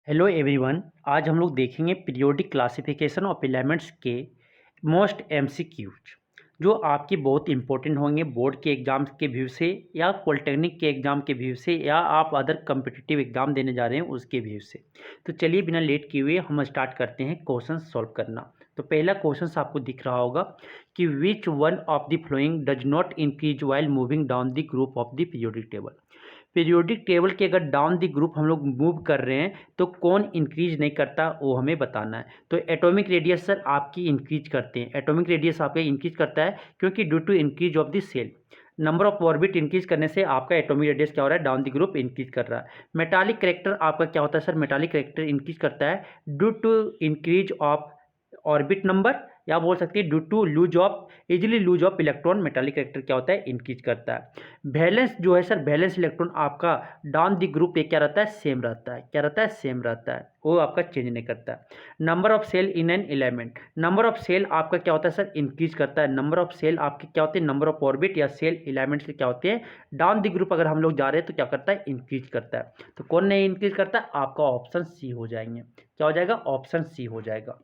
Hello everyone. आज हम लोग देखेंगे पीरियोडिक क्लासिफिकेशन ऑफ एलिमेंट्स के मोस्ट एमसीक्यूज जो आपके बहुत इंपॉर्टेंट होंगे बोर्ड के एग्ज़ाम के व्यू से या पॉलिटेक्निक के एग्ज़ाम के व्यू से या आप अदर कम्पिटिटिव एग्ज़ाम देने जा रहे हैं उसके व्यू से। तो चलिए बिना लेट किए हुए हम स्टार्ट करते हैं क्वेश्चन सॉल्व करना। तो पहला क्वेश्चन आपको दिख रहा होगा कि which one of the flowing does not increase while moving down the group of the periodic table. Periodic table के अगर डाउन द ग्रुप हम लोग मूव कर रहे हैं तो कौन इंक्रीज नहीं करता वो हमें बताना है। तो एटॉमिक रेडियस सर आपकी इंक्रीज करते हैं, एटॉमिक रेडियस आपका इंक्रीज करता है क्योंकि due to increase of the shell number of orbit increase करने से आपका एटॉमिक रेडियस क्या हो रहा है, डाउन द ग्रुप इंक्रीज कर रहा है। मेटालिक करेक्टर आपका क्या होता है सर, मेटालिक करेक्टर इंक्रीज करता है due to increase of orbit number या बोल सकते हैं due to lose of easily lose of electron. Metallic character क्या होता है, इंक्रीज करता है। वैलेंस जो है सर, वैलेंस इलेक्ट्रॉन आपका डाउन द ग्रुप पे क्या रहता है, सेम रहता है। क्या रहता है, सेम रहता है, वो आपका चेंज नहीं करता है। Number of shell in an element, number of shell आपका क्या होता है सर, इंक्रीज करता है। नंबर ऑफ सेल आपके क्या होते हैं, नंबर ऑफ ऑर्बिट या सेल एलिमेंट्स के क्या होते हैं, डाउन द ग्रुप अगर हम लोग जा रहे हैं तो क्या करता है, इंक्रीज करता है। तो कौन नहीं इंक्रीज करता है, आपका ऑप्शन सी हो जाएंगे। क्या हो जाएगा, ऑप्शन सी हो जाएगा।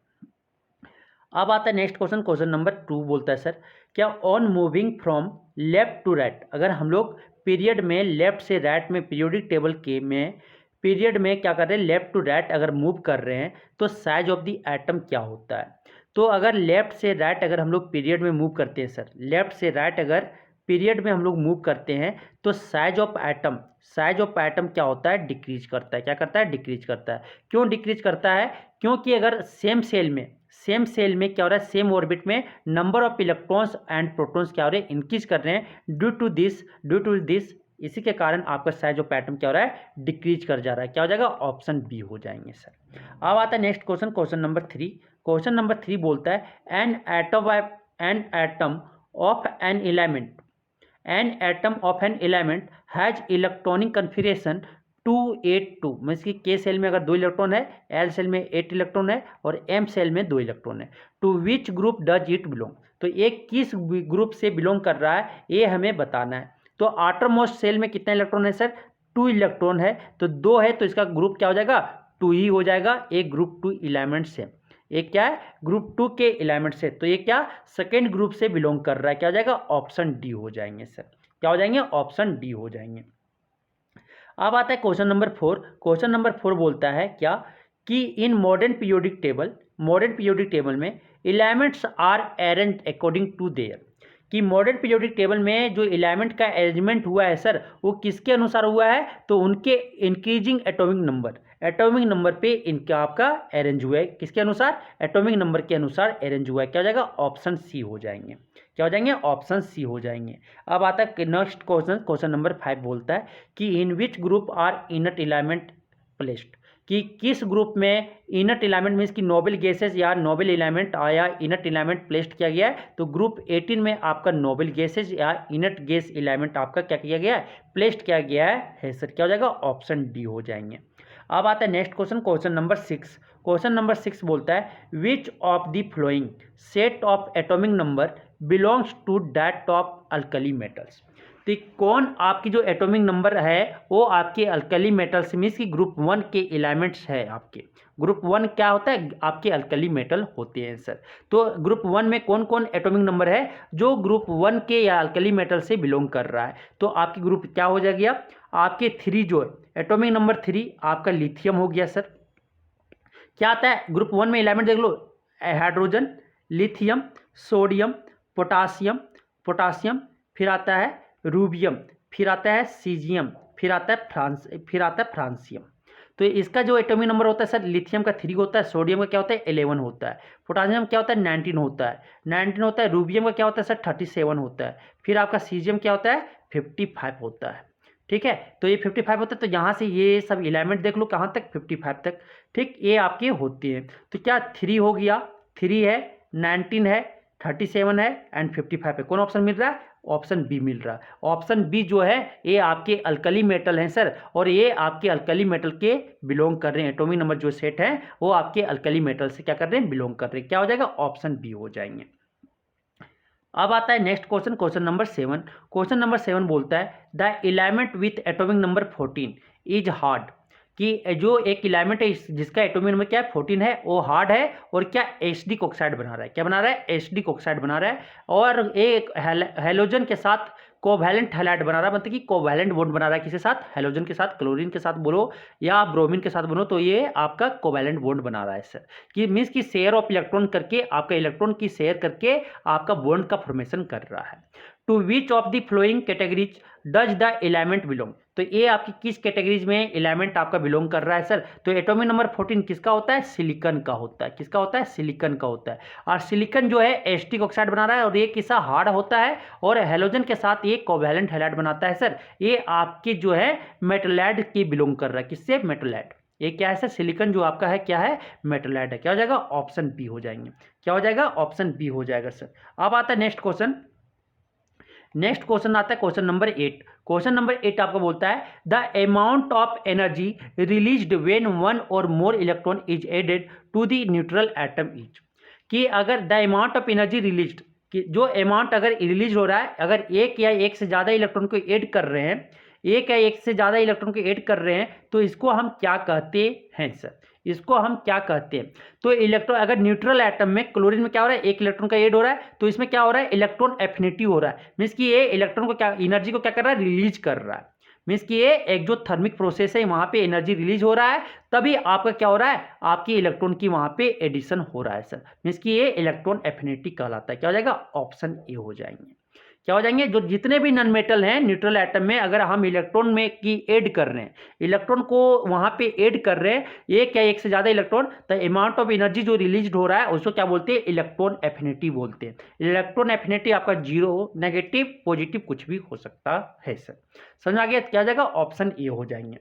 अब आता है नेक्स्ट क्वेश्चन, क्वेश्चन नंबर 2 बोलता है सर क्या on moving from left to right, अगर हम लोग पीरियड में लेफ्ट से राइट में पीरियोडिक टेबल के में पीरियड में क्या कर रहे हैं, लेफ्ट टू राइट अगर मूव कर रहे हैं तो साइज ऑफ द एटम क्या होता है। तो अगर लेफ्ट से राइट अगर हम लोग पीरियड में मूव करते हैं सर, लेफ्ट से राइट अगर पीरियड में हम लोग मूव करते हैं तो size of atom, size of atom क्या होता है, डिक्रीज करता है। क्या करता है, डिक्रीज करता है। क्यों डिक्रीज करता है, क्योंकि अगर सेम सेल में क्या हो रहा है, सेम ऑर्बिट में number of electrons and protons क्या हो रहे हैं, इंक्रीज कर रहे हैं ड्यू टू दिस इसी के कारण आपका साइज ऑफ एटम क्या हो रहा है, डिक्रीज कर जा रहा है। क्या हो जाएगा, ऑप्शन बी हो जाएंगे सर। अब आता है next question, question number 3। Question number 3 बोलता है an atom of an element has electronic configuration 282, means कि के सेल में अगर 2 इलेक्ट्रॉन है, एल सेल में 8 इलेक्ट्रॉन है और एम सेल में 2 इलेक्ट्रॉन है। To which group does it belong, तो ये किस ग्रुप से बिलोंग कर रहा है ये हमें बताना है। तो आउटर मोस्ट सेल में कितने इलेक्ट्रॉन है सर, 2 इलेक्ट्रॉन है, तो 2 है तो इसका ग्रुप क्या हो जाएगा, 2 ही हो जाएगा। एक ग्रुप 2 एलिमेंट्स है, एक क्या है, ग्रुप 2 के एलिमेंट्स है, तो ये क्या सेकेंड ग्रुप से बिलोंग कर रहा है। क्या हो जाएगा, ऑप्शन डी हो जाएंगे सर। क्या हो जाएंगे, ऑप्शन डी हो जाएंगे। अब आता है क्वेश्चन नंबर 4। क्वेश्चन नंबर 4 बोलता है क्या कि इन मॉडर्न पीरियोडिक टेबल में elements are arranged according to their, कि मॉडर्न पीरियोडिक टेबल में जो एलिमेंट का अरेंजमेंट हुआ है सर वो किसके अनुसार हुआ है, तो उनके इंक्रीजिंग एटॉमिक नंबर पे इनका आपका अरेंज हुआ है। किसके अनुसार, एटॉमिक नंबर के अनुसार अरेंज हुआ है। क्या हो जाएगा, ऑप्शन सी हो जाएंगे। क्या हो जाएंगे, ऑप्शन सी हो जाएंगे। अब आता है नेक्स्ट क्वेश्चन, क्वेश्चन नंबर 5 बोलता है कि in which group are inert element placed, कि किस ग्रुप में इनट एलिमेंट मीन्स कि नोबल गैसेस या नोबल एलिमेंट या इनट एलिमेंट प्लेस्ड किया गया है। तो ग्रुप 18 में आपका नोबल गैसेस या इनट गैस एलिमेंट आपका क्या किया गया है, प्लेस्ड किया गया है सर। क्या हो जाएगा, ऑप्शन डी हो जाएंगे। अब आता है next question, question number 6। Question number 6 बोलता है which of the following set of atomic number belongs to that of alkali metals, तो कौन आपकी जो एटॉमिक नंबर है वो आपके अल्कली मेटल्स मीन्स कि ग्रुप 1 के एलिमेंट्स है। आपके ग्रुप 1 क्या होता है, आपके अल्कली मेटल होते हैं सर। तो ग्रुप 1 में कौन कौन एटॉमिक नंबर है जो ग्रुप 1 के या अल्कली मेटल से बिलोंग कर रहा है, तो आपकी ग्रुप क्या हो जाएगा, आपके 3 जो एटॉमिक नंबर 3 आपका लिथियम हो गया सर। क्या आता है ग्रुप 1 में एलिमेंट देख लो, हाइड्रोजन, लिथियम, सोडियम, पोटासियम, फिर आता है रूबियम, फिर आता है सीजियम, फिर आता है फ्रांसियम। तो इसका जो एटॉमिक नंबर होता है सर, लिथियम का 3 होता है, सोडियम का क्या होता है 11 होता है, पोटासियम क्या होता है 19 होता है, रूबियम का क्या होता है सर 37 होता है, फिर आपका सीजियम क्या होता है 55 होता है। ठीक है, तो ये 55 होता है, तो यहाँ से ये सब एलिमेंट देख लो कहाँ तक, 55 तक। ठीक, ये आपके होते हैं। तो क्या 3 हो गया, 3 है, 19 है, 37 है एंड 55 है। कौन ऑप्शन मिल रहा है, ऑप्शन बी मिल रहा है। ऑप्शन बी जो है ये आपके अल्कली मेटल हैं सर, और ये आपके अल्कली मेटल के बिलोंग कर रहे हैं। एटॉमिक नंबर जो सेट है वो आपके अल्कली मेटल से क्या कर रहे हैं, बिलोंग कर रहे हैं। क्या हो जाएगा, ऑप्शन बी हो जाएंगे। अब आता है next question, question number 7। Question number 7 बोलता है the element with atomic number 14 is hard, कि जो एक इलेमेंट है जिसका एटॉमिक नंबर क्या है 14 है, वो हार्ड है और क्या एचडी ऑक्साइड बना रहा है, क्या बना रहा है, एचडी ऑक्साइड बना रहा है, और एक हैलोजन के साथ कोवैलेंट हैलाइड बना रहा है, मतलब कि कोवैलेंट बॉन्ड बना रहा है किसके साथ, हैलोजन के साथ, क्लोरीन के साथ बोलो या ब्रोमीन के साथ बोलो, तो ये आपका कोवैलेंट बॉन्ड बना रहा है सर, कि मीन्स की शेयर ऑफ इलेक्ट्रॉन करके, आपका इलेक्ट्रॉन की शेयर करके आपका बॉन्ड का फॉर्मेशन कर रहा है। To which of the following categories does the element belong, तो ये आपकी किस कैटेगरीज में एलिमेंट आपका बिलोंग कर रहा है सर, तो एटॉमिक नंबर 14 किसका होता है, सिलिकॉन का होता है, किसका होता है, सिलिकॉन का होता है, और सिलिकॉन जो है एस्टिक ऑक्साइड बना रहा है और ये किसका हार्ड होता है और हैलोजन के साथ ये कोवैलेंट हैलाइड बनाता है सर, ये आपके जो है मेटलैड की बिलोंग कर रहा है, किससे, मेटलैड, ये क्या है सर, सिलिकॉन जो आपका है क्या है, मेटलैड है, क्या हो जाएगा, ऑप्शन बी हो जाएंगे, क्या हो जाएगा, ऑप्शन बी हो जाएगा सर। अब आता है नेक्स्ट क्वेश्चन, नेक्स्ट क्वेश्चन आता है क्वेश्चन नंबर 8। क्वेश्चन नंबर 8 आपको बोलता है the amount of energy released when one or more electron is added to the neutral atom is, कि अगर the amount of energy released, कि जो अमाउंट अगर रिलीज हो रहा है, अगर एक या एक से ज़्यादा इलेक्ट्रॉन को ऐड कर रहे हैं, एक या एक से ज़्यादा इलेक्ट्रॉन को ऐड कर रहे हैं, तो इसको हम क्या कहते हैं सर, इसको हम क्या कहते हैं, तो इलेक्ट्रॉन अगर न्यूट्रल एटम में क्लोरीन में क्या हो रहा है, एक इलेक्ट्रॉन का ऐड हो रहा है, तो इसमें क्या हो रहा है, इलेक्ट्रॉन एफिनिटी हो रहा है, मीन्स कि ये इलेक्ट्रॉन को क्या, एनर्जी को क्या कर रहा है, रिलीज कर रहा है, मीन्स कि ये एक जो थर्मिक प्रोसेस है वहाँ पे एनर्जी रिलीज हो रहा है, तभी आपका क्या हो रहा है, आपकी इलेक्ट्रॉन की वहाँ पे एडिशन हो रहा है सर, मीन्स कि ये इलेक्ट्रॉन एफिनिटी कहलाता है, क्या हो जाएगा, ऑप्शन ए हो जाएंगे, क्या हो जाएंगे, जो जितने भी नॉन मेटल हैं न्यूट्रल एटम में अगर हम इलेक्ट्रॉन में की ऐड कर रहे हैं, इलेक्ट्रॉन को वहाँ पे ऐड कर रहे हैं, एक या एक से ज़्यादा इलेक्ट्रॉन, तो अमाउंट ऑफ एनर्जी जो रिलीज हो रहा है उसको क्या बोलते हैं, इलेक्ट्रॉन एफिनिटी बोलते हैं। इलेक्ट्रॉन एफिनिटी आपका 0, नेगेटिव, पॉजिटिव कुछ भी हो सकता है सर, समझ आ गया, क्या हो जाएगा, ऑप्शन ए हो जाएंगे।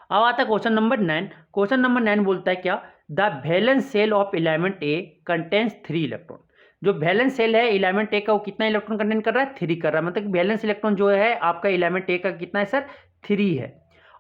अब आता है क्वेश्चन नंबर 9। क्वेश्चन नंबर 9 बोलता है क्या, the valence shell of element A contains 3 electron, जो वैलेंस शेल है एलिमेंट ए का वो कितना इलेक्ट्रॉन कंटेन कर रहा है, 3 कर रहा है, मतलब वैलेंस इलेक्ट्रॉन जो है आपका एलिमेंट ए का कितना है सर, 3 है।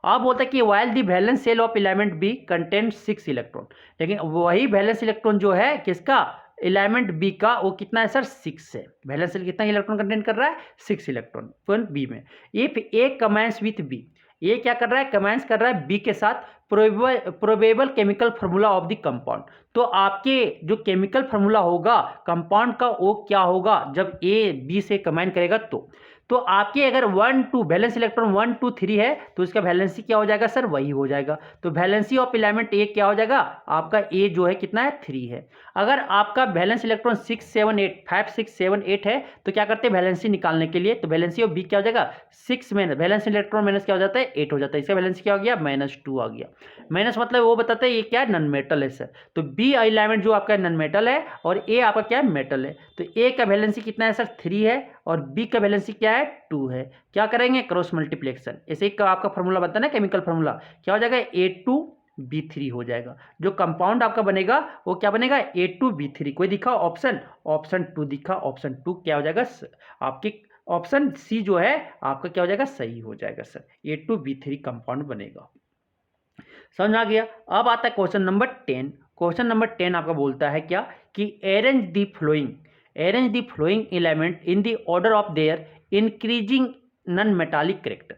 अब बोलता है कि while the valence shell of element B contain 6 electron, लेकिन वही वैलेंस इलेक्ट्रॉन जो है किसका, एलिमेंट बी का, वो कितना है सर, 6 है, वैलेंस शेल कितना इलेक्ट्रॉन कंटेन कर रहा है, 6 इलेक्ट्रॉन पॉइंट बी में। If A commence with B, ये क्या कर रहा है, कमेंस कर रहा है बी के साथ probable chemical formula of the compound, तो आपके जो केमिकल फार्मूला होगा कंपाउंड का वो क्या होगा जब ए बी से कंबाइन करेगा, तो आपके अगर 1 2 वैलेंस इलेक्ट्रॉन 1 2 3 है तो इसका वैलेंसी क्या हो जाएगा सर, वही हो जाएगा, तो वैलेंसी ऑफ एलिमेंट ए क्या हो जाएगा, आपका ए जो है कितना है, 3 है। अगर आपका वैलेंस इलेक्ट्रॉन 6 7 8 5 6 7 8 है, तो क्या करते हैं वैलेंसी निकालने के लिए, तो वैलेंसी ऑफ बी क्या हो जाएगा, 6 में वैलेंस इलेक्ट्रॉन माइनस क्या हो जाता है, 8 हो जाता है, इसका वैलेंसी क्या हो गया, -2 आ गया, माइनस मतलब वो बताता है ये क्या है, नॉन मेटल है सर, तो बी एलिमेंट जो आपका नॉन मेटल है और ए आपका क्या है, मेटल है, तो ए का वैलेंसी कितना है सर, 3 है, और बी का वैलेंसी क्या है, 2 है। क्या करेंगे, क्रॉस मल्टीप्लिकेशन, ऐसे ही आपका फॉर्मूला बनता है ना केमिकल फार्मूला, क्या हो जाएगा, A2B3 हो जाएगा, जो कंपाउंड आपका बनेगा वो क्या बनेगा, A2B3, कोई दिखा ऑप्शन, ऑप्शन 2 दिखा, ऑप्शन 2 क्या हो जाएगा, आपकी ऑप्शन सी जो है आपका क्या हो जाएगा, सही हो जाएगा सर, A2B3 कंपाउंड बनेगा, समझ आ गया। अब आता है क्वेश्चन नंबर 10। क्वेश्चन नंबर 10 आपका बोलता है क्या, कि arrange the flowing element in the order of their increasing non metallic character,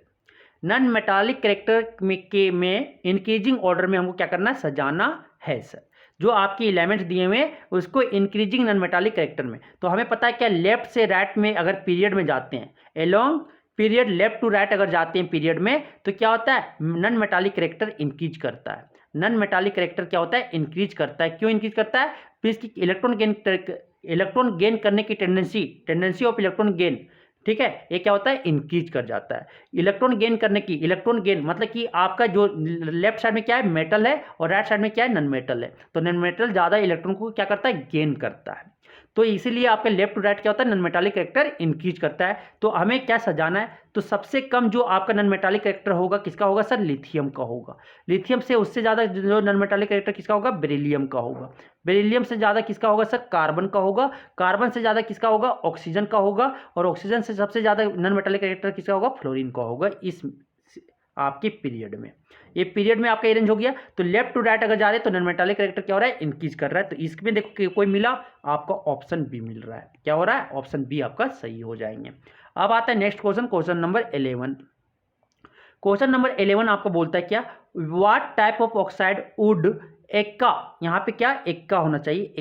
non metallic character में इंक्रीजिंग ऑर्डर में हमको क्या करना है, सजाना है सर, जो आपके एलिमेंट्स दिए हुए हैं उसको इंक्रीजिंग नॉन मेटालिक कैरेक्टर में, तो हमें पता है क्या, लेफ्ट से राइट में अगर पीरियड में जाते हैं, along period left to right अगर जाते हैं पीरियड में, तो क्या होता है, नॉन मेटालिक कैरेक्टर इंक्रीज करता है, नॉन मेटालिक कैरेक्टर क्या होता है, इंक्रीज करता है, क्यों इंक्रीज करता है, तो इसकी इलेक्ट्रॉन गेन करने की टेंडेंसी ऑफ इलेक्ट्रॉन गेन, ठीक है, ये क्या होता है, इंक्रीज कर जाता है, इलेक्ट्रॉन गेन मतलब कि आपका जो लेफ्ट साइड में क्या है, मेटल है, और राइट साइड में क्या है, नॉन मेटल है, तो नॉन मेटल ज़्यादा इलेक्ट्रॉन को क्या करता है, गेन करता है, तो इसीलिए आपका लेफ्ट टू राइट क्या होता है, नॉन मेटालिक कैरेक्टर इंक्रीज करता है। तो हमें क्या सजाना है, तो सबसे कम जो आपका नॉन मेटालिक कैरेक्टर होगा किसका होगा सर, लिथियम का होगा, लिथियम से उससे ज़्यादा जो नॉन मेटालिक कैरेक्टर किसका होगा, बेरिलियम का होगा, बेरिलियम से ज़्यादा किसका होगा सर, कार्बन का होगा, कार्बन से ज़्यादा किसका होगा, ऑक्सीजन का होगा, और ऑक्सीजन से सबसे ज़्यादा नॉन मेटालिक कैरेक्टर किसका होगा, फ्लोरीन का होगा, इस आपके पीरियड में, ये पीरियड में आपका अरेंज हो गया। तो लेफ्ट टू राइट अगर जा रहे हैं तो नॉन मेटालिक कैरेक्टर क्या हो रहा है, इंक्रीज कर रहा है, तो इसमें देखो कि कोई मिला, आपका ऑप्शन बी मिल रहा है, क्या हो रहा है, ऑप्शन बी आपका सही हो जाएंगे। अब आता है next question, question number 11। Question number 11 आपको बोलता है क्या, what type of oxide would Ekka, यहाँ पे क्या एक्का होना चाहिए,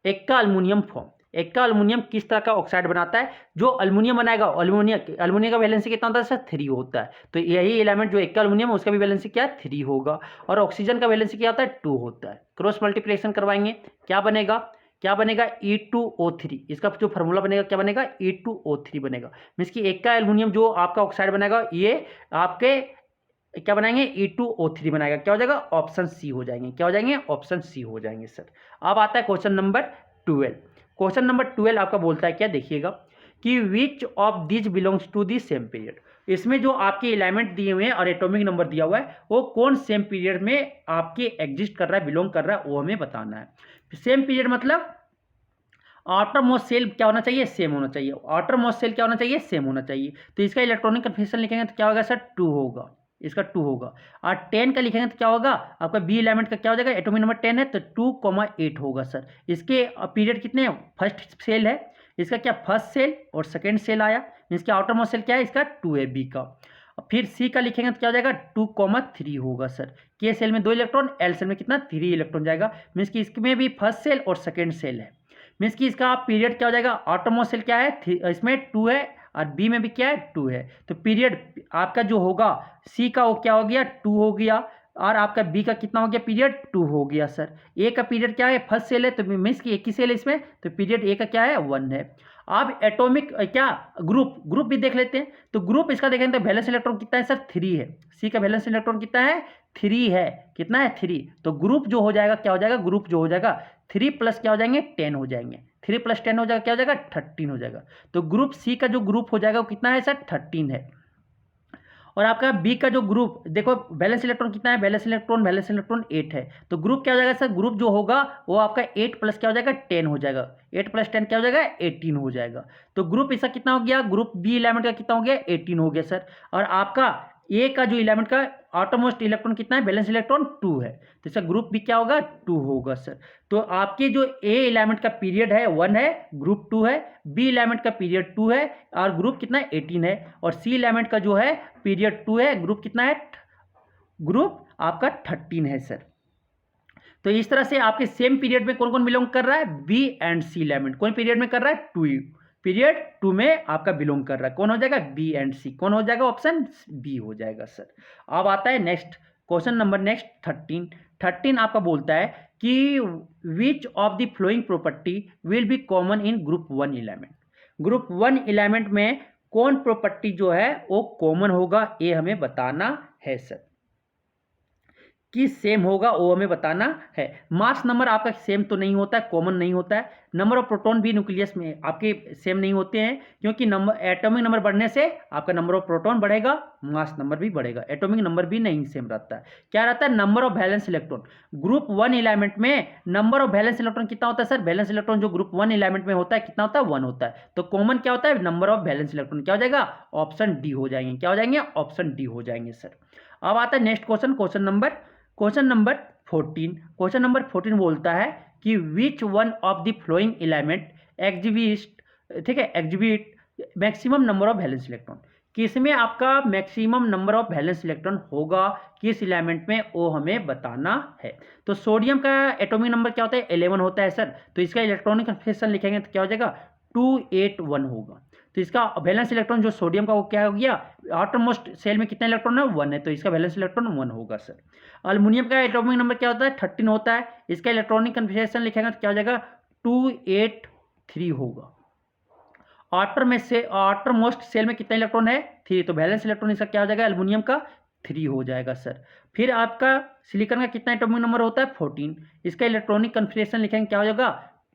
Ekka aluminium form. Ekka aluminium किस तरह का ऑक्साइड बनाता है, जो अल्युमिनियम बनाएगा, अल्युमिनियम का वैलेंसी कितना होता है सर, 3 होता है। तो यही एलिमेंट जो एक्का अल्युमिनियम है उसका भी वैलेंसी क्या है, 3 होगा। और ऑक्सीजन का वैलेंसी क्या होता है, 2 होता है। क्रॉस मल्टीप्लिकेशन करवाएंगे, क्या बनेगा E2O3, इसका जो फार्मूला बनेगा क्या बनेगा, E2O3 बनेगा। मीन्स कि एक्का एल्युमिनियम जो आपका ऑक्साइड बनेगा ये आपके क्या बनाएंगे, E2O3 बनाएगा। क्या हो जाएगा, ऑप्शन सी हो जाएंगे। क्या हो जाएंगे, ऑप्शन सी हो जाएंगे सर। अब आता है क्वेश्चन नंबर 12। क्वेश्चन नंबर 12 आपका बोलता है क्या, देखिएगा कि which of this belongs to the same period. इसमें जो आपके एलिमेंट दिए हुए हैं और एटॉमिक नंबर दिया हुआ है वो कौन सेम पीरियड में आपके एग्जिस्ट कर रहा है, बिलोंग कर रहा है, वो हमें बताना है। सेम पीरियड मतलब आउटर मोस्ट सेल क्या होना चाहिए, सेम होना चाहिए। आउटर मोस्ट सेल क्या होना चाहिए, सेम होना चाहिए। तो इसका इलेक्ट्रॉनिक कन्फिग्रेशन लिखेंगे तो क्या होगा सर, 2 होगा, इसका 2 होगा। और 10 का लिखेंगे तो क्या होगा, आपका बी एलिमेंट का क्या हो जाएगा, एटॉमिक नंबर 10 है तो 2,8 होगा सर। इसके पीरियड कितने हैं, फर्स्ट सेल है, इसका क्या फर्स्ट सेल और सेकेंड सेल आया। इसका आउटर मोस्ट सेल क्या है, इसका 2 है बी का। फिर सी का लिखेंगे तो क्या हो जाएगा, 2,3 होगा सर। के सेल में 2 इलेक्ट्रॉन, एल सेल में कितना, 3 इलेक्ट्रॉन जाएगा। मीन्स कि इसमें भी फर्स्ट सेल और सेकेंड सेल है। मीन्स कि इसका पीरियड क्या हो जाएगा, आउटरमोस्ट सेल क्या है, इसमें 2 है और बी में भी क्या है, 2 है। तो पीरियड आपका जो होगा सी का वो क्या हो गया, 2 हो गया। और आपका बी का कितना हो गया पीरियड, 2 हो गया सर। ए का पीरियड क्या है, फर्स्ट सेल है तो मीन्स कि एक ही सेल है इसमें, तो पीरियड ए का क्या है, 1 है। अब एटॉमिक क्या ग्रुप भी देख लेते हैं। तो ग्रुप इसका देखेंगे तो वैलेंस इलेक्ट्रॉन कितना है सर, 3 है। सी का वैलेंस इलेक्ट्रॉन कितना है, 3 है। कितना है, 3। तो ग्रुप जो हो जाएगा क्या हो जाएगा, ग्रुप जो हो जाएगा 3 प्लस क्या हो जाएंगे, 10 हो जाएंगे। 3 + 10 हो जाएगा, क्या हो जाएगा, 13 हो जाएगा। तो ग्रुप सी का जो ग्रुप हो जाएगा वो कितना है सर, 13 है। और आपका बी का जो ग्रुप देखो वैलेंस इलेक्ट्रॉन कितना है, वैलेंस इलेक्ट्रॉन 8 है। तो ग्रुप क्या हो जाएगा सर, ग्रुप जो होगा वो आपका 8 प्लस क्या हो जाएगा, 10 हो जाएगा। 8 + 10 क्या हो जाएगा, 18 हो जाएगा। तो ग्रुप इसका कितना हो गया, ग्रुप बी एलिमेंट का कितना हो गया, 18 हो गया सर। और आपका ए का जो एलिमेंट का ऑटोमोस्ट इलेक्ट्रॉन कितना है, बैलेंस इलेक्ट्रॉन 2 है। तो इसका ग्रुप भी क्या होगा, 2 होगा सर। तो आपके जो ए एलिमेंट का पीरियड है 1 है, ग्रुप 2 है। बी एलिमेंट का पीरियड 2 है और ग्रुप कितना है, 18 है। और सी एलिमेंट का जो है पीरियड 2 है, ग्रुप कितना है, ग्रुप आपका 13 है सर। तो इस तरह से आपके सेम पीरियड में कौन कौन बिलोंग कर रहा है, बी एंड सी एलिमेंट। कौन पीरियड में कर रहा है, 2 पीरियड 2 में आपका बिलोंग कर रहा है। कौन हो जाएगा, बी एंड सी। कौन हो जाएगा, ऑप्शन बी हो जाएगा सर। अब आता है नेक्स्ट क्वेश्चन नंबर, नेक्स्ट 13 आपका बोलता है कि which of the flowing property will be common in group 1 element. Group 1 element में कौन प्रॉपर्टी जो है वो कॉमन होगा, ये हमें बताना है सर। कि सेम होगा वो हमें बताना है। मास नंबर आपका सेम तो नहीं होता है, कॉमन नहीं होता है। नंबर ऑफ प्रोटॉन भी न्यूक्लियस में आपके सेम नहीं होते हैं, क्योंकि नंबर एटॉमिक नंबर बढ़ने से आपका नंबर ऑफ प्रोटॉन बढ़ेगा, मास नंबर भी बढ़ेगा। एटॉमिक नंबर भी नहीं सेम रहता है। क्या रहता है, number of valence electron. Group 1 element में नंबर ऑफ वैलेंस इलेक्ट्रॉन कितना होता है सर, वैलेंस इलेक्ट्रॉन जो ग्रुप 1 एलिमेंट में होता है कितना होता है, 1 होता है। तो कॉमन क्या होता है, नंबर ऑफ वैलेंस इलेक्ट्रॉन। क्या हो जाएगा, ऑप्शन डी हो जाएंगे। क्या हो जाएंगे, ऑप्शन डी हो जाएंगे सर। अब आता है next question, question number 14। Question number 14 बोलता है कि which one of the flowing element exhibit, ठीक है, exhibit maximum number of valence electron. किसमें आपका maximum number of valence electron होगा, किस एलिमेंट में, वो हमें बताना है। तो सोडियम का एटॉमिक नंबर क्या होता है, 11 होता है सर। तो इसका इलेक्ट्रॉनिक कन्फिग्रेशन लिखेंगे तो क्या हो जाएगा, 281 होगा। तो इसका वैलेंस इलेक्ट्रॉन जो सोडियम का वो क्या हो गया, आउटरमोस्ट सेल में कितना इलेक्ट्रॉन है, 1 है। तो इसका वैलेंस इलेक्ट्रॉन 1 होगा सर। अल्युमिनियम का एटॉमिक नंबर क्या होता है, 13 होता है। इसका इलेक्ट्रॉनिक कन्फिग्रेशन लिखेंगे तो क्या हो जाएगा, 283 होगा। आउटर मोस्ट सेल में कितना इलेक्ट्रॉन है, 3। तो वैलेंस इलेक्ट्रॉन इसका क्या हो जाएगा, एल्युमिनियम का 3 हो जाएगा सर। फिर आपका सिलिकॉन का कितना एटॉमिक नंबर होता है, 14। इसका इलेक्ट्रॉनिक कन्फिग्रेशन लिखेंगे क्या हो जाएगा,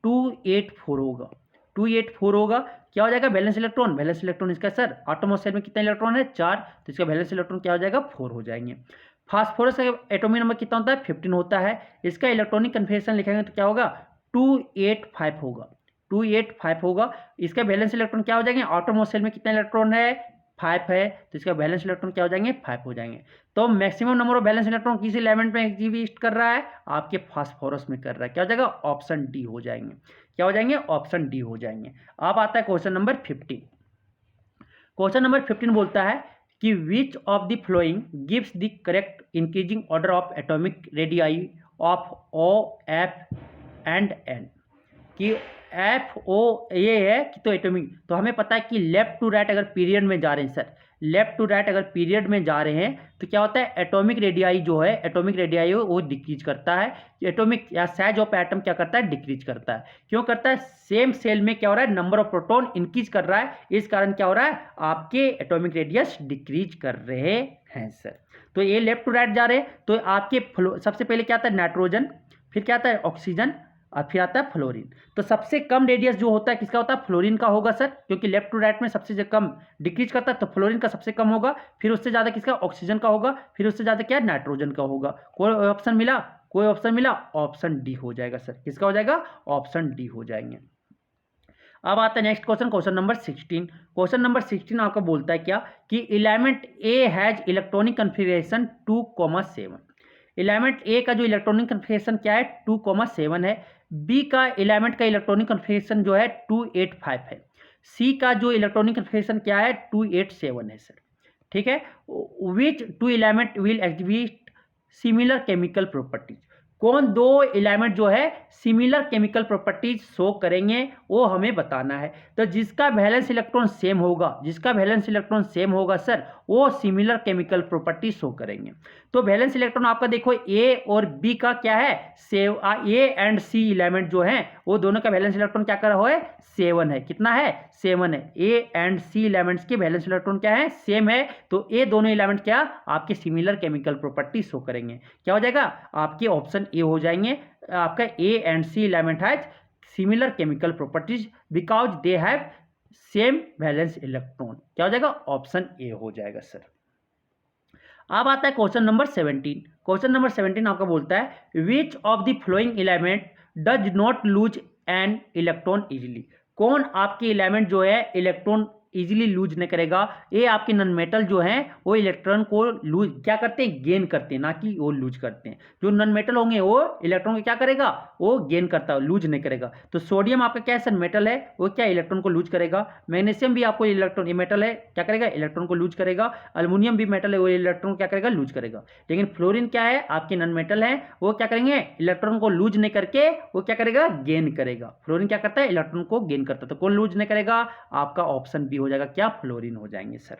284 होगा। 284 होगा। क्या हो जाएगा, वैलेंस इलेक्ट्रॉन इसका सर आटोमोस्ट सेल में कितना इलेक्ट्रॉन है, 4। तो इसका वैलेंस इलेक्ट्रॉन क्या हो जाएगा, 4 हो जाएंगे। फास्फोरस का एटॉमिक नंबर कितना होता है, 15 होता है। इसका इलेक्ट्रॉनिक कन्फिग्रेशन लिखेंगे तो क्या होगा, 285 होगा। 285 होगा। इसका वैलेंस इलेक्ट्रॉन क्या हो जाएंगे, आटोमोस्ट सेल में कितना इलेक्ट्रॉन है, 5 है। तो इसका वैलेंस इलेक्ट्रॉन क्या हो जाएंगे, 5 हो जाएंगे। तो maximum number of valence electron किस एलिमेंट में एग्जिस्ट कर रहा है, आपके फास्फोरस में कर रहा है। क्या हो जाएगा, ऑप्शन डी हो जाएंगे। क्या हो जाएंगे, ऑप्शन डी हो जाएंगे। अब आता है क्वेश्चन नंबर 15। क्वेश्चन नंबर 15 बोलता है कि which of the following gives the correct increasing order of atomic radii of O F and N, कि एफ ओ ये है कि तो एटॉमिक, तो हमें पता है कि लेफ्ट टू राइट अगर पीरियड में जा रहे हैं सर, लेफ्ट टू राइट अगर पीरियड में जा रहे हैं तो क्या होता है, एटॉमिक रेडियाई जो है, एटॉमिक रेडियाई वो डिक्रीज करता है, एटॉमिक या साइज ऑफ एटम क्या करता है, डिक्रीज करता है। क्यों करता है, सेम सेल में क्या हो रहा है, नंबर ऑफ प्रोटॉन इंक्रीज कर रहा है, इस कारण क्या हो रहा है, आपके एटॉमिक रेडियस डिक्रीज कर रहे हैं सर। तो ये लेफ्ट टू राइट जा रहे हैं, तो आपके सबसे पहले क्या आता है, नाइट्रोजन, फिर क्या आता है, ऑक्सीजन, और फिर आता है फ्लोरीन। तो सबसे कम रेडियस जो होता है किसका होता है, फ्लोरीन का होगा सर, क्योंकि लेफ्ट टू राइट में सबसे कम डिक्रीज करता है, तो फ्लोरीन का सबसे कम होगा, फिर उससे ज़्यादा किसका, ऑक्सीजन का होगा, फिर उससे ज़्यादा क्या, नाइट्रोजन का होगा। कोई ऑप्शन मिला, कोई ऑप्शन मिला, ऑप्शन डी हो जाएगा सर, किसका हो जाएगा, ऑप्शन डी हो जाएंगे। अब आता है next question, question number 16। Question number 16 आपका बोलता है क्या, कि element A has electronic configuration 2,7। Element A का जो इलेक्ट्रॉनिक कन्फिगरेशन क्या है, 2,7 है। बी का एलिमेंट का इलेक्ट्रॉनिक कन्फिगरेशन जो है 285 है। सी का जो इलेक्ट्रॉनिक कन्फिगरेशन क्या है, 287 है सर, ठीक है। Which two element will exhibit similar chemical properties, कौन दो एलिमेंट जो है सिमिलर केमिकल प्रॉपर्टीज शो करेंगे वो हमें बताना है। तो जिसका वैलेंस इलेक्ट्रॉन सेम होगा, जिसका वैलेंस इलेक्ट्रॉन सेम होगा सर, वो सिमिलर केमिकल प्रॉपर्टी शो करेंगे। तो वैलेंस इलेक्ट्रॉन आपका देखो ए और बी का क्या है, ए एंड सी एलिमेंट जो है वो दोनों का वैलेंस इलेक्ट्रॉन क्या कर रहा है, 7 है। कितना है, 7 है। ए एंड सी एलिमेंट्स के वैलेंस इलेक्ट्रॉन क्या है, सेम है। तो ये दोनों एलिमेंट क्या आपके सिमिलर केमिकल प्रॉपर्टी शो करेंगे, क्या हो जाएगा, आपके ऑप्शन ए हो जाएंगे। आपका A and C element has similar chemical properties because they have same valence electron, क्या हो जाएगा, ऑप्शन ए हो जाएगा सर। अब आता है क्वेश्चन नंबर 17। क्वेश्चन नंबर 17 आपका बोलता है, which of the flowing element does not lose an electron easily, कौन आपके एलिमेंट जो है इलेक्ट्रॉन इजीली लूज नहीं करेगा। ये आपके नॉन मेटल जो हैं वो इलेक्ट्रॉन को लूज क्या करते हैं, गेन करते हैं, ना कि वो लूज करते हैं। जो नॉन मेटल होंगे वो इलेक्ट्रॉन को क्या करेगा, वो गेन करता है, लूज नहीं करेगा। तो सोडियम आपका क्या है, मेटल है, वो क्या इलेक्ट्रॉन को लूज करेगा। मैग्नीशियम भी आपको इलेक्ट्रॉन, ये मेटल है, क्या करेगा, इलेक्ट्रॉन को लूज करेगा। अल्युमिनियम भी मेटल है, वो इलेक्ट्रॉन क्या करेगा, लूज करेगा। लेकिन फ्लोरीन क्या है, आपके नॉन मेटल है, वो क्या करेंगे, इलेक्ट्रॉन को लूज नहीं करके वो क्या करेगा, गेन करेगा। फ्लोरीन क्या करता है, इलेक्ट्रॉन को गेन करता है। तो कौन लूज नहीं करेगा, आपका ऑप्शन बी हो जाएगा, क्या, फ्लोरीन हो जाएंगे सर।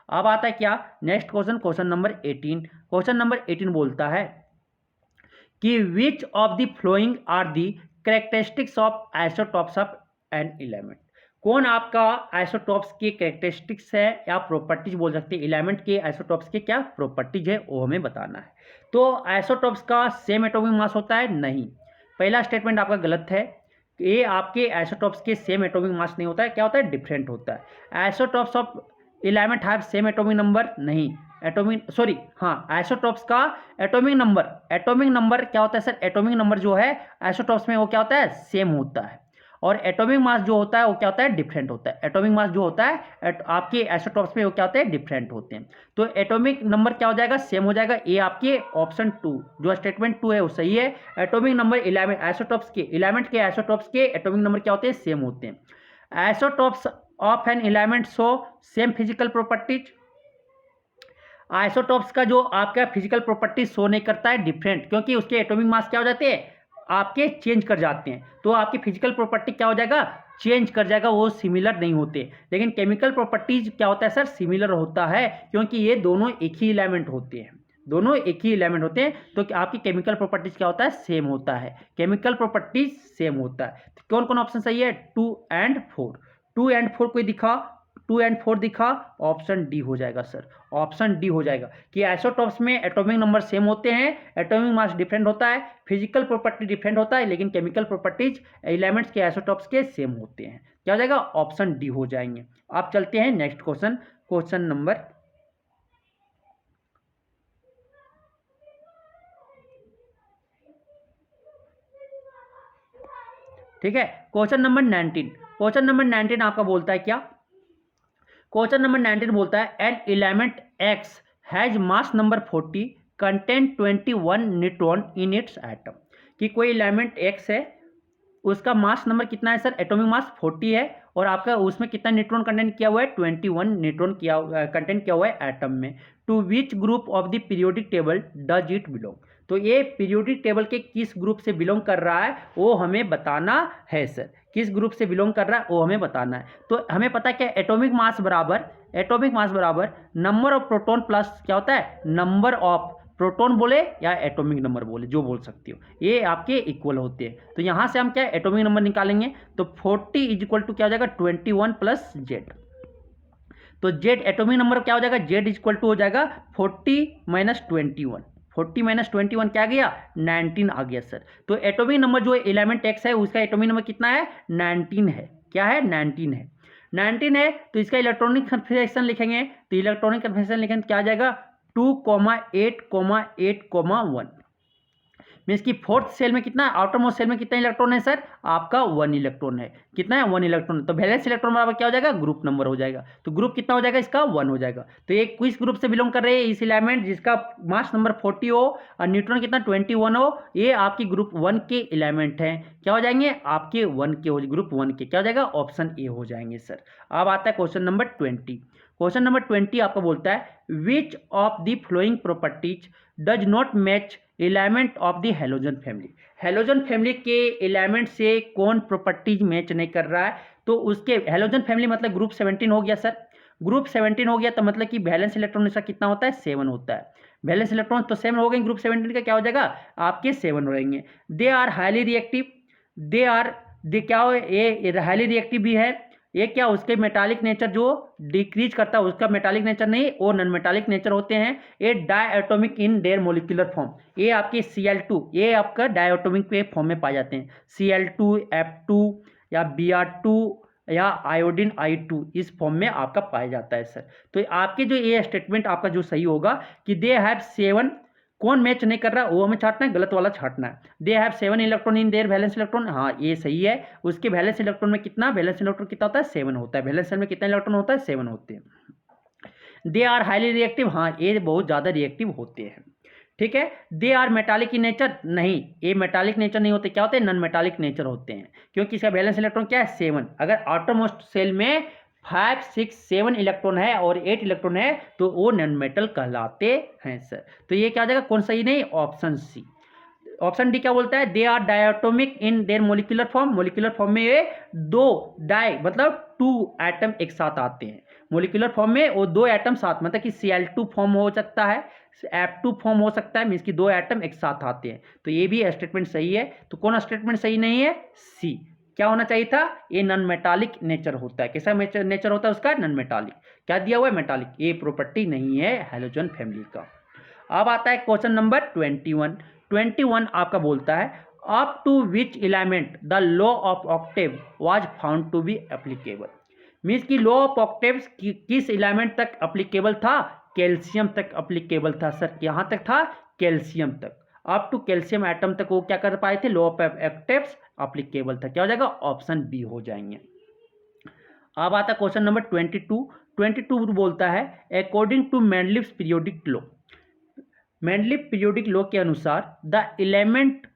अब आता है क्या, next question, question number 18। Question number 18 बोलता है कि which of the following are the characteristics of isotopes of an element, कौन आपका आइसोटॉप्स के कैरेक्टरिस्टिक्स है या प्रॉपर्टीज बोल सकते हैं, एलिमेंट के आइसोटॉप्स के क्या प्रॉपर्टीज है वो हमें बताना है। तो आइसोटॉप्स का सेम एटॉमिक मास होता है, नहीं, पहला स्टेटमेंट आपका गलत है। ये आपके आइसोटॉप्स के सेम एटॉमिक मास नहीं होता है, क्या होता है, डिफरेंट होता है। Isotopes of element have same atomic number, नहीं, एटॉमिक सॉरी हाँ, आइसोटॉप्स का एटॉमिक नंबर क्या होता है सर, एटॉमिक नंबर जो है आइसोटॉप्स में वो क्या होता है, सेम होता है। और एटॉमिक मास जो होता है वो क्या होता है, डिफरेंट होता है। एटॉमिक मास जो होता है आपके आइसोटॉप्स में वो क्या होते हैं, डिफरेंट होते हैं। तो एटॉमिक नंबर क्या हो जाएगा, सेम हो जाएगा। ये आपके ऑप्शन 2 जो स्टेटमेंट 2 है वो सही है। एटॉमिक नंबर एलिमेंट आइसोटॉप्स के एलिमेंट के आइसोटॉप्स के एटॉमिक नंबर क्या होते हैं, सेम होते हैं। Isotopes of an element show same physical properties, isotopes का जो आपका फिजिकल प्रॉपर्टी शो नहीं करता है, डिफरेंट, क्योंकि उसके एटॉमिक मास क्या हो जाते हैं, आपके चेंज कर जाते हैं। तो आपकी फिजिकल प्रॉपर्टी क्या हो जाएगा, चेंज कर जाएगा, वो सिमिलर नहीं होते। लेकिन केमिकल प्रॉपर्टीज क्या होता है सर, सिमिलर होता है, क्योंकि ये दोनों एक ही एलिमेंट होते हैं, दोनों एक ही एलिमेंट होते हैं। तो आपकी केमिकल प्रॉपर्टीज क्या होता है, सेम होता है, केमिकल प्रॉपर्टीज सेम होता है। तो कौन कौन ऑप्शन सही है, 2 एंड 4, 2 एंड 4 कोई दिखा, 2 एंड 4 दिखा, ऑप्शन डी हो जाएगा सर, ऑप्शन डी हो जाएगा कि आइसोटॉप्स में एटॉमिक नंबर सेम होते हैं, एटॉमिक मास डिफरेंट होता है, फिजिकल प्रॉपर्टी डिफरेंट होता है, लेकिन केमिकल प्रॉपर्टीज एलिमेंट्स के आइसोटॉप्स के सेम होते हैं। क्या हो जाएगा, ऑप्शन डी हो जाएंगे। आप चलते हैं नेक्स्ट क्वेश्चन, क्वेश्चन नंबर ठीक है, क्वेश्चन नंबर 19। क्वेश्चन नंबर 19 आपका बोलता है क्या, क्वेश्चन नंबर 19 बोलता है N element x has mass number 40 contain 21 neutron in its atom, कि कोई एलिमेंट एक्स है, उसका मास नंबर कितना है सर, एटॉमिक मास 40 है, और आपका उसमें कितना न्यूट्रॉन कंटेंट किया हुआ है, 21 न्यूट्रॉन किया कंटेंट किया हुआ है एटम में। To which group of the periodic table does it belong. तो ये पीरियोडिक टेबल के किस ग्रुप से बिलोंग कर रहा है वो हमें बताना है सर। किस ग्रुप से बिलोंग कर रहा है वो हमें बताना है। तो हमें पता है क्या, एटॉमिक मास बराबर नंबर ऑफ प्रोटॉन प्लस क्या होता है, नंबर ऑफ प्रोटॉन बोले या एटॉमिक नंबर बोले, जो बोल सकती हो, ये आपके इक्वल होते हैं। तो यहाँ से हम क्या एटॉमिक नंबर निकालेंगे, तो 40 इज इक्वल टू क्या हो जाएगा 21 प्लस जेड। तो जेड एटॉमिक नंबर क्या हो जाएगा, जेड इज इक्वल टू हो जाएगा 40 माइनस 21। 40 माइनस 21 क्या आ गया, 19 आ गया सर। तो एटॉमिक नंबर जो एलिमेंट एक्स है उसका एटॉमिक नंबर कितना है, 19 है। क्या है, 19 है। 19 है तो इसका इलेक्ट्रॉनिक कन्फिगरेशन लिखेंगे, तो इलेक्ट्रॉनिक कन्फिगरेशन लिखेंगे क्या आ जाएगा 2,8,1 मीन्स की फोर्थ सेल में कितना, आउटर मोस्ट सेल में कितना इलेक्ट्रॉन है सर, आपका 1 इलेक्ट्रॉन है। कितना है, 1 इलेक्ट्रॉन। तो वैलेंस इलेक्ट्रॉन बराबर क्या हो जाएगा, ग्रुप नंबर हो जाएगा। तो ग्रुप कितना हो जाएगा इसका, 1 हो जाएगा। तो ये किस ग्रुप से बिलोंग कर रहे हैं, इस एलिमेंट जिसका मास नंबर 40 हो और न्यूट्रॉन कितना 21 हो, ये आपकी ग्रुप 1 के एलिमेंट हैं। क्या हो जाएंगे, आपके 1 के हो, ग्रुप 1 के क्या हो जाएगा, ऑप्शन ए हो जाएंगे सर। अब आता है क्वेश्चन नंबर 20। क्वेश्चन नंबर 20 आपको बोलता है which of the flowing properties does not match element of the halogen family. Halogen family के एलिमेंट से कौन प्रॉपर्टीज मैच नहीं कर रहा है, तो उसके हैलोजन फैमिली मतलब ग्रुप 17 हो गया सर। ग्रुप 17 हो गया तो मतलब कि वैलेंस इलेक्ट्रॉन इसका कितना होता है, 7 होता है। वैलेंस इलेक्ट्रॉन तो 7 हो गए, ग्रुप 17 का क्या हो जाएगा, आपके 7 हो रहेंगे। दे आर हाईली रिएक्टिव, दे क्या हो, ये हाईली रिएक्टिव भी है। ये क्या, उसके मेटालिक नेचर जो डिक्रीज करता है उसका मेटालिक नेचर नहीं, वो नॉन मेटालिक नेचर होते हैं। ये diatomic in their molecular form, ये आपके Cl2 ये आपका डायटोमिक के फॉर्म में पाए जाते हैं। Cl2 F2 या Br2 या आयोडीन I2 इस फॉर्म में आपका पाया जाता है सर। तो आपके जो ये स्टेटमेंट आपका जो सही होगा कि दे हैव 7, कौन मैच नहीं कर रहा वो हमें छाटना है, गलत वाला छाटना है। They have 7 electron in their valence electron, हाँ ये सही है। उसके वैलेंस इलेक्ट्रॉन में कितना, वैलेंस इलेक्ट्रॉन कितना होता है, 7 होता है। वैलेंस में कितना इलेक्ट्रॉन होता है, 7 होते हैं। दे आर हाईली रिएक्टिव, हाँ ये बहुत ज़्यादा रिएक्टिव होते हैं। ठीक है। They are metallic in nature, नहीं ये मेटालिक नेचर नहीं होते, क्या होते हैं, नॉन मेटालिक नेचर होते हैं, क्योंकि इसका वैलेंस इलेक्ट्रॉन क्या है, 7। अगर आउटर मोस्ट सेल में 5, 6, 7 इलेक्ट्रॉन है और 8 इलेक्ट्रॉन है तो वो नॉन मेटल कहलाते हैं सर। तो ये क्या हो जाएगा, कौन सही नहीं, ऑप्शन सी। ऑप्शन डी क्या बोलता है, they are diatomic in their molecular form, molecular form में ये 2 डाई मतलब 2 एटम एक साथ आते हैं। मोलिकुलर फॉर्म में वो 2 एटम साथ, मतलब कि Cl2 फॉर्म हो सकता है, F2 फॉर्म हो सकता है, मीन्स की 2 एटम एक साथ आते हैं। तो ये भी स्टेटमेंट सही है। तो कौन स्टेटमेंट सही नहीं है, सी। क्या होना चाहिए था, ये नॉन मेटालिक नेचर होता है। कैसा नेचर होता है उसका, नॉन मेटालिक। क्या दिया हुआ है, मेटालिक। ये प्रॉपर्टी नहीं है हैलोजन फैमिली का। अब आता है क्वेश्चन नंबर 21 आपका बोलता है up to which element the law of octave was found to be applicable. Means की लॉ ऑफ ऑक्टेव किस एलिमेंट तक एप्लीकेबल था, कैल्शियम तक एप्लीकेबल था सर। यहाँ तक था, कैल्शियम तक, अप टू कैल्शियम एटम तक वो क्या कर पाए थे, लॉ ऑफ ऑक्टेव्स एप्लीकेबल था। क्या हो जाएगा, ऑप्शन बी हो जाएंगे। अब आता क्वेश्चन नंबर 22 बोलता है according to Mendeleev's periodic law, Mendeleev periodic law के अनुसार the element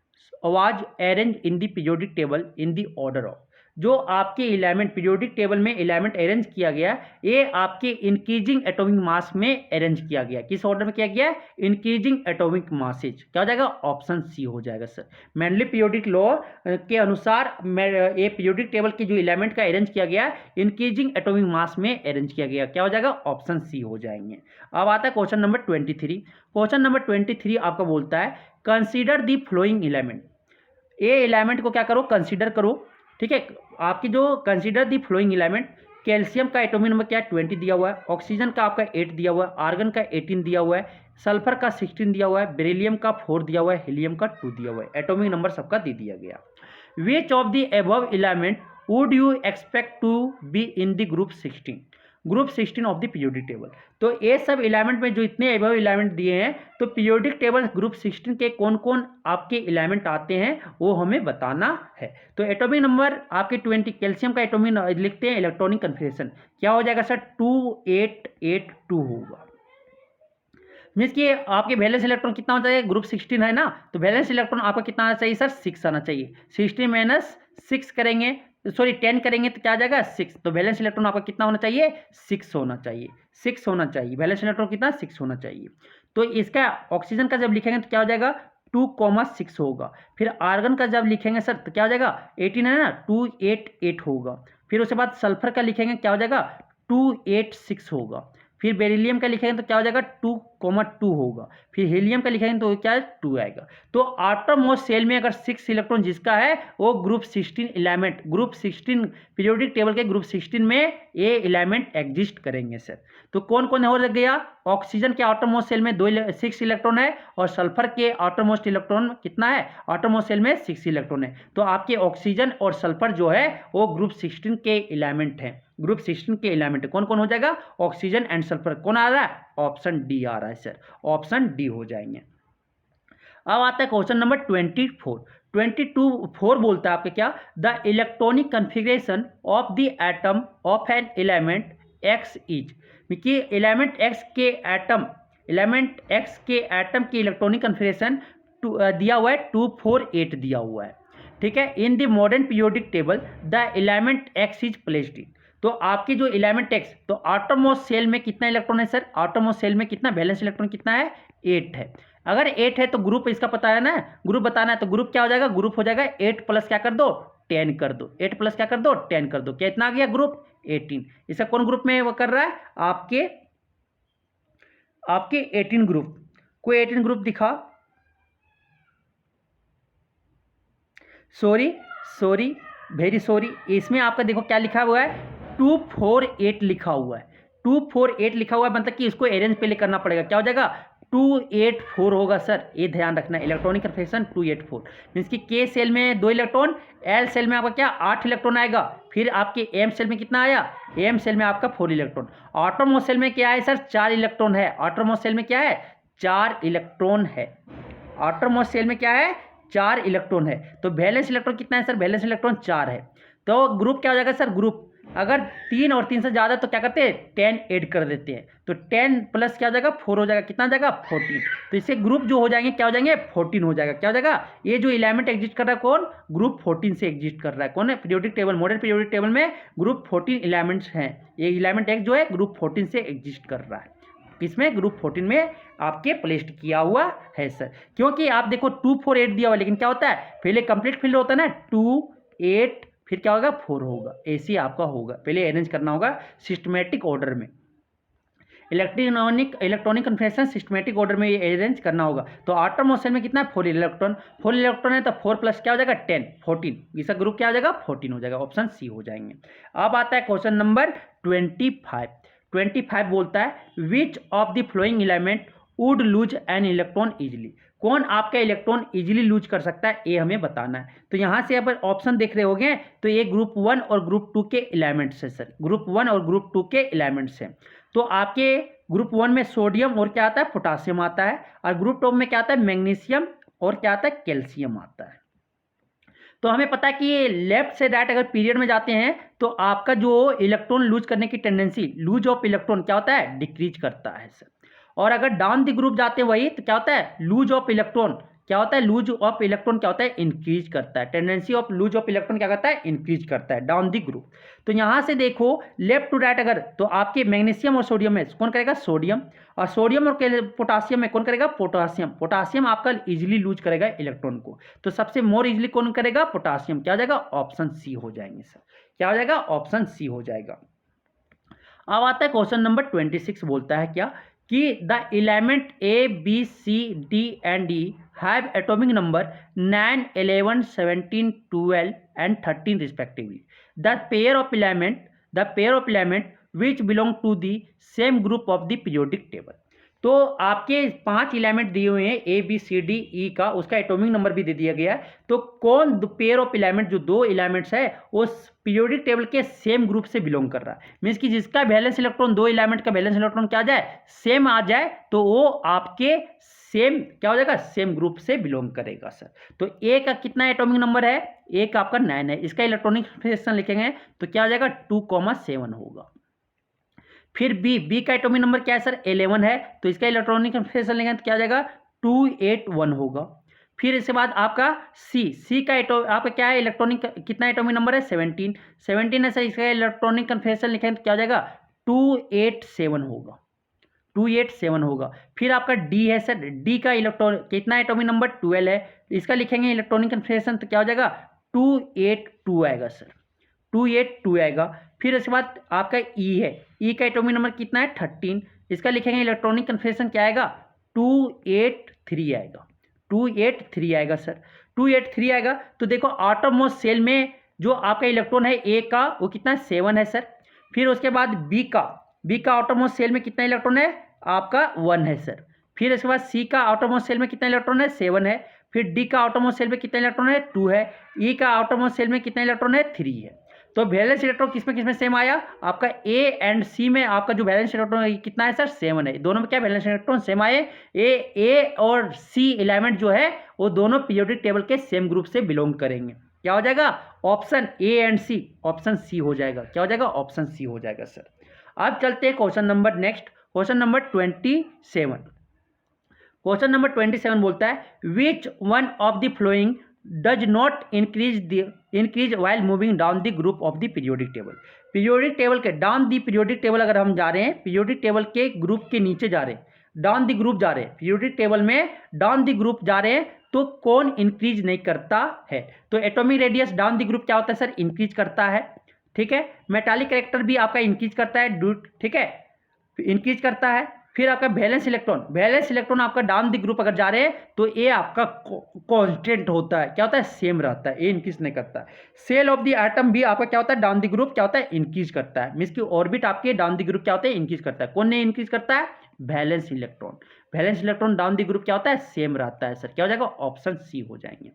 was arrange in the periodic table in the order of, जो आपके एलिमेंट पीरियोडिक टेबल में एलिमेंट अरेंज किया गया ये आपके इंक्रीजिंग एटॉमिक मास में अरेंज किया गया। किस ऑर्डर में किया गया, इंक्रीजिंग एटॉमिक मासेज। क्या हो जाएगा, ऑप्शन सी हो जाएगा सर। मेंडलीव पीरियोडिक लॉ के अनुसार ये पीरियोडिक टेबल के जो एलिमेंट का अरेंज किया गया इंक्रीजिंग एटॉमिक मास में अरेंज किया गया। क्या हो जाएगा, ऑप्शन सी हो जाएंगे। अब आता है क्वेश्चन नंबर 23। क्वेश्चन नंबर 23 आपका बोलता है कंसीडर द फ्लोइंग एलिमेंट। ये एलिमेंट को क्या करो, कंसीडर करो। ठीक है, आपकी जो consider the following element, calcium का एटॉमिक नंबर क्या है, 20 दिया हुआ है। ऑक्सीजन का आपका 8 दिया हुआ है। आर्गन का 18 दिया हुआ है। सल्फर का 16 दिया हुआ है। बेरिलियम का 4 दिया हुआ है। हीलियम का 2 दिया हुआ है। एटॉमिक नंबर सबका दे दिया गया। Which of the above element would you expect to be in the group 16, group 16 of the periodic table. तो ये सब एलिमेंट में जो इतने अबव एलिमेंट दिए हैं, तो पीरियोडिक टेबल ग्रुप 16 के कौन कौन आपके एलिमेंट आते हैं वो हमें बताना है। तो एटॉमिक नंबर आपके 20, कैल्शियम का एटॉमिक लिखते हैं, इलेक्ट्रॉनिक कन्फिगरेशन क्या हो जाएगा सर, 2882 होगा। मीन्स कि आपके वैलेंस इलेक्ट्रॉन कितना हो जाएगा, ग्रुप 16 है ना, तो वैलेंस इलेक्ट्रॉन आपका कितना आना चाहिए सर, 6 आना चाहिए। 16 माइनस 6 करेंगे सॉरी 10 करेंगे तो क्या आ जाएगा 6। तो वैलेंस इलेक्ट्रॉन आपका कितना होना चाहिए 6 होना चाहिए, 6 होना चाहिए। वैलेंस इलेक्ट्रॉन कितना 6 होना चाहिए। तो इसका ऑक्सीजन का जब लिखेंगे तो क्या हो जाएगा 2,6 होगा। फिर आर्गन का जब लिखेंगे सर तो क्या हो जाएगा 18 है ना 288 होगा। फिर उसके बाद सल्फर का लिखेंगे क्या हो जाएगा 286 होगा। फिर बेरिलियम का लिखेंगे तो क्या हो जाएगा 2,2 होगा। फिर हीलियम का लिखेंगे तो क्या है 2 आएगा। तो आटोमोस्ट सेल में अगर 6 इलेक्ट्रॉन जिसका है वो group 16 element, group 16 periodic table के ग्रुप 16 में ये एलिमेंट एग्जिस्ट करेंगे सर। तो कौन कौन हो गया, ऑक्सीजन के आटोमोस्ट सेल में 6 इलेक्ट्रॉन है और सल्फर के आटोमोस्ट इलेक्ट्रॉन कितना है, आटोमोस्ट सेल में 6 इलेक्ट्रॉन है। तो आपके ऑक्सीजन और सल्फर जो है वो ग्रुप 16 के एलिमेंट है, ग्रुप 16 के एलिमेंट कौन कौन हो जाएगा, ऑक्सीजन एंड सल्फर। कौन आ रहा है, ऑप्शन डी आ रहा है सर, ऑप्शन डी हो जाएंगे। अब आता है क्वेश्चन नंबर 4 बोलता है आपके क्या, the electronic configuration of the atom of an element x is, कि एलिमेंट एक्स के एटम, एलिमेंट एक्स के एटम की इलेक्ट्रॉनिक कन्फिग्रेशन दिया हुआ है 248 दिया हुआ है, ठीक है। इन the modern periodic table the element x is placed in. तो आपकी जो एलिमेंट एक्स, तो आटोमोस्ट सेल में कितना इलेक्ट्रॉन है सर, आटोमोस्ट सेल में कितना वैलेंस इलेक्ट्रॉन कितना है 8 है। अगर 8 है तो ग्रुप इसका पता है ना, ग्रुप बताना है, तो ग्रुप क्या हो जाएगा, ग्रुप हो जाएगा 8 प्लस क्या कर दो 10 कर दो, 8 प्लस क्या कर दो 10 कर दो, क्या इतना आ गया ग्रुप 18। इसका कौन ग्रुप में वो कर रहा है, आपके 18 ग्रुप, कोई 18 ग्रुप दिखा, सॉरी वेरी सॉरी, इसमें आपका देखो क्या लिखा हुआ है 248 लिखा हुआ है, 248 लिखा हुआ है, मतलब कि इसको अरेंज पहले करना पड़ेगा, क्या हो जाएगा 284 होगा सर, ये ध्यान रखना, इलेक्ट्रॉनिक कन्फिग्रेशन 284 मीन्स कि के सेल में 2 इलेक्ट्रॉन, एल सेल में आपका क्या 8 इलेक्ट्रॉन आएगा, फिर आपके एम सेल में कितना आया, एम सेल में आपका 4 इलेक्ट्रॉन, ऑटोमोस्ट सेल में क्या है सर 4 इलेक्ट्रॉन है, ऑटोमोस्ट सेल में क्या है 4 इलेक्ट्रॉन है, ऑटोमोस्ट सेल में क्या है 4 इलेक्ट्रॉन है। तो वैलेंस इलेक्ट्रॉन कितना है सर, वैलेंस इलेक्ट्रॉन 4 है। तो ग्रुप क्या हो जाएगा सर, ग्रुप अगर 3 और 3 से ज़्यादा तो क्या करते हैं 10 ऐड कर देते हैं, तो 10 प्लस क्या हो जाएगा 4 हो जाएगा, कितना हो जाएगा 14। तो इससे ग्रुप जो हो जाएंगे क्या हो जाएंगे 14 हो जाएगा, क्या हो जाएगा, ये जो एलिमेंट एग्जिस्ट कर रहा है कौन, ग्रुप 14 से एग्जिस्ट कर रहा है, कौन है periodic table, modern periodic table में ग्रुप 14 एलिमेंट्स हैं, ये एलिमेंट एक जो है ग्रुप 14 से एग्जिस्ट कर रहा है, किसमें ग्रुप 14 में आपके प्लेस्ड किया हुआ है सर। क्योंकि आप देखो 248 दिया हुआ है, लेकिन क्या होता है पहले कंप्लीट फील्ड होता है ना 2 8 फिर क्या होगा 4 होगा, ऐसे आपका होगा, पहले अरेंज करना होगा सिस्टमेटिक ऑर्डर में, इलेक्ट्रॉनिक कन्फिग्रेशन सिस्टमेटिक ऑर्डर में ये अरेंज करना होगा। तो आटोमोस्ट सेल में कितना है 4 इलेक्ट्रॉन है, तो 4 प्लस क्या हो जाएगा 10 14, इसका ग्रुप क्या हो जाएगा 14 हो जाएगा, ऑप्शन सी हो जाएंगे। अब आता है क्वेश्चन नंबर 25 बोलता है which of the flowing element would lose an electron easily, कौन आपका इलेक्ट्रॉन इजीली लूज कर सकता है, ये हमें बताना है। तो यहाँ से आप ऑप्शन देख रहे होंगे, तो ये ग्रुप 1 और ग्रुप 2 के एलिमेंट्स है सर, ग्रुप 1 और ग्रुप 2 के एलिमेंट्स हैं। तो आपके ग्रुप 1 में सोडियम और क्या आता है पोटासियम आता है, और ग्रुप 2 में क्या आता है मैग्नीशियम और क्या आता है कैल्शियम आता है। तो हमें पता है कि ये लेफ्ट से राइट अगर पीरियड में जाते हैं तो आपका जो इलेक्ट्रॉन लूज करने की टेंडेंसी, लूज ऑफ इलेक्ट्रॉन क्या होता है डिक्रीज करता है सर। और अगर डाउन द ग्रुप जाते हैं वही तो क्या होता है लूज ऑफ इलेक्ट्रॉन, क्या होता है लूज ऑफ इलेक्ट्रॉन क्या होता है इंक्रीज करता है, tendency of lose of electron क्या करता है इंक्रीज करता है डाउन द ग्रुप। तो यहाँ से देखो लेफ्ट टू राइट अगर, तो आपके मैग्नीशियम और सोडियम में कौन करेगा सोडियम, और सोडियम और पोटासियम में कौन करेगा पोटासियम, पोटासियम आपका इजीली लूज करेगा इलेक्ट्रॉन को, तो सबसे मोर इजीली कौन करेगा पोटासियम, क्या हो जाएगा ऑप्शन सी हो जाएंगे सर, क्या हो जाएगा ऑप्शन सी हो जाएगा। अब आता है क्वेश्चन नंबर 26 बोलता है क्या कि the element A B C D and E have atomic number 9 11 17 12 and 13 respectively, the pair of element which belong to the same group of the periodic table. तो आपके 5 एलिमेंट दिए हुए हैं ए बी सी डी ई का, उसका atomic number भी दे दिया गया है। तो कौन पेयर ऑफ एलिमेंट जो 2 एलिमेंट्स है उस पीरियोडिक टेबल के सेम ग्रुप से बिलोंग कर रहा है, मीन्स कि जिसका वैलेंस इलेक्ट्रॉन 2 एलिमेंट का वैलेंस इलेक्ट्रॉन क्या आ जाए सेम आ जाए, तो वो आपके सेम क्या हो जाएगा सेम ग्रुप से बिलोंग करेगा सर। तो ए का कितना एटॉमिक नंबर है, ए का आपका 9 है, इसका इलेक्ट्रॉनिक कन्फिग्रेशन लिखेंगे तो क्या हो जाएगा 2,7 होगा। फिर बी का एटॉमिक नंबर क्या है सर 11 है, तो इसका इलेक्ट्रॉनिक कन्फिग्रेशन लेंगे तो क्या आ जाएगा 281 होगा। फिर इसके बाद आपका सी का आपका क्या है, इलेक्ट्रॉनिक कितना एटॉमिक नंबर है, 17 है सर। इसका इलेक्ट्रॉनिक कन्फर्मेशन लिखेंगे तो क्या हो जाएगा, 287 होगा, 287 होगा। फिर आपका डी है सर, डी का इलेक्ट्रॉन कितना एटॉमिक नंबर, 12 है। इसका लिखेंगे इलेक्ट्रॉनिक कन्फर्मेशन तो क्या हो जाएगा, 282 आएगा सर, 282 आएगा। फिर उसके बाद आपका ई है, ई का एटॉमिक नंबर कितना है, 13। इसका लिखेंगे इलेक्ट्रॉनिक कन्फर्मेशन क्या आएगा, 283 आएगा, 283 आएगा सर, 283 आएगा। तो देखो आटोमोस्ट सेल में जो आपका इलेक्ट्रॉन है ए का वो कितना है, 7 है सर। फिर उसके बाद बी का आटोमोस्ट सेल में कितना इलेक्ट्रॉन है, आपका 1 है सर। फिर इसके बाद सी का आटोमोस्ट सेल में कितना इलेक्ट्रॉन है, 7 है। फिर डी का आटोमोस्ट सेल में कितना इलेक्ट्रॉन है, 2 है। ई का आटोमोस्ट सेल में कितना इलेक्ट्रॉन है, 3 है। तो वैलेंस इलेक्ट्रॉन किसमें सेम आया, आपका ए एंड सी में आपका जो वैलेंस इलेक्ट्रॉन कितना है सर, 7 है। दोनों में क्या वैलेंस इलेक्ट्रॉन सेम आए। ए और सी एलिमेंट जो है वो दोनों पीरियोडिक टेबल के सेम ग्रुप से बिलोंग करेंगे। क्या हो जाएगा, option A and C, option C हो जाएगा। क्या हो जाएगा, ऑप्शन सी हो जाएगा सर। अब चलते हैं question number next, question number 27। Question number 27 बोलता है which one of the flowing does not increase while moving down the group of the periodic table. Periodic table के डाउन द पीरियोडिक टेबल अगर हम जा रहे हैं, पीरियोडिक टेबल के group के नीचे जा रहे हैं, डाउन द ग्रुप जा रहे हैं, पीरियोडिक टेबल में डाउन द ग्रुप जा रहे हैं, तो कौन इंक्रीज नहीं करता है। तो atomic radius down the group क्या होता है सर, इंक्रीज करता है। ठीक है, मेटालिक कैरेक्टर भी आपका इंक्रीज करता है, ठीक है, इंक्रीज करता है। फिर आपका वैलेंस इलेक्ट्रॉन आपका डाउन द ग्रुप अगर जा रहे हैं तो ये आपका कांस्टेंट होता है। क्या होता है, सेम रहता है, ये इंक्रीज नहीं करता है। सेल ऑफ द एटम भी आपका क्या होता है, डाउन द ग्रुप क्या होता है, इंक्रीज करता है। मींस की ऑर्बिट आपके डाउन द ग्रुप क्या होता है, इंक्रीज करता है। कौन नहीं इंक्रीज करता है, valence electron down the group क्या होता है, सेम रहता है सर। क्या हो जाएगा, ऑप्शन सी हो जाएंगे।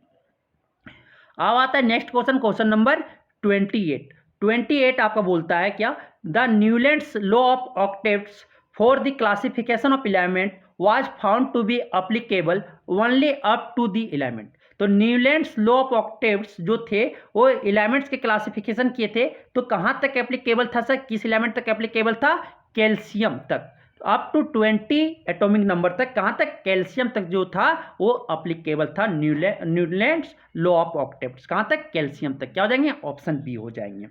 अब आता है नेक्स्ट क्वेश्चन, क्वेश्चन नंबर 28 आपका बोलता है क्या, the Newlands law of octaves for the classification of element was found to be applicable only up to the element. तो न्यूलैंड्स लॉ ऑफ ऑक्टेव्स जो थे वो एलिमेंट्स के क्लासिफिकेशन किए थे, तो कहाँ तक एप्लीकेबल था सर, किस एलिमेंट तक एप्लीकेबल था, कैल्शियम तक, अप टू 20 एटॉमिक नंबर तक। कहाँ तक, कैल्शियम तक जो था वो अप्लीकेबल था न्यूलैंड्स लॉ ऑफ ऑक्टेव्स। कहाँ तक, कैल्शियम तक। क्या हो जाएंगे, ऑप्शन बी हो जाएंगे।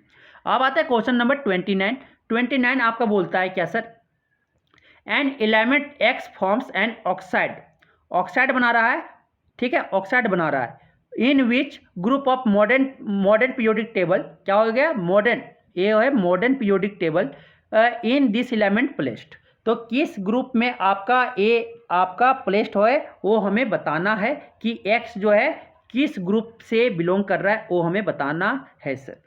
अब आता है क्वेश्चन नंबर 29 आपका बोलता है क्या sir, an element X forms an oxide बना रहा है, ठीक है, ऑक्साइड बना रहा है। In which group of modern periodic table, क्या हो गया, मॉडर्न, ये है modern periodic table, in this element placed. तो किस ग्रुप में आपका ए आपका प्लेस्ड है वो हमें बताना है कि एक्स जो है किस ग्रुप से बिलोंग कर रहा है, वो हमें बताना है सर।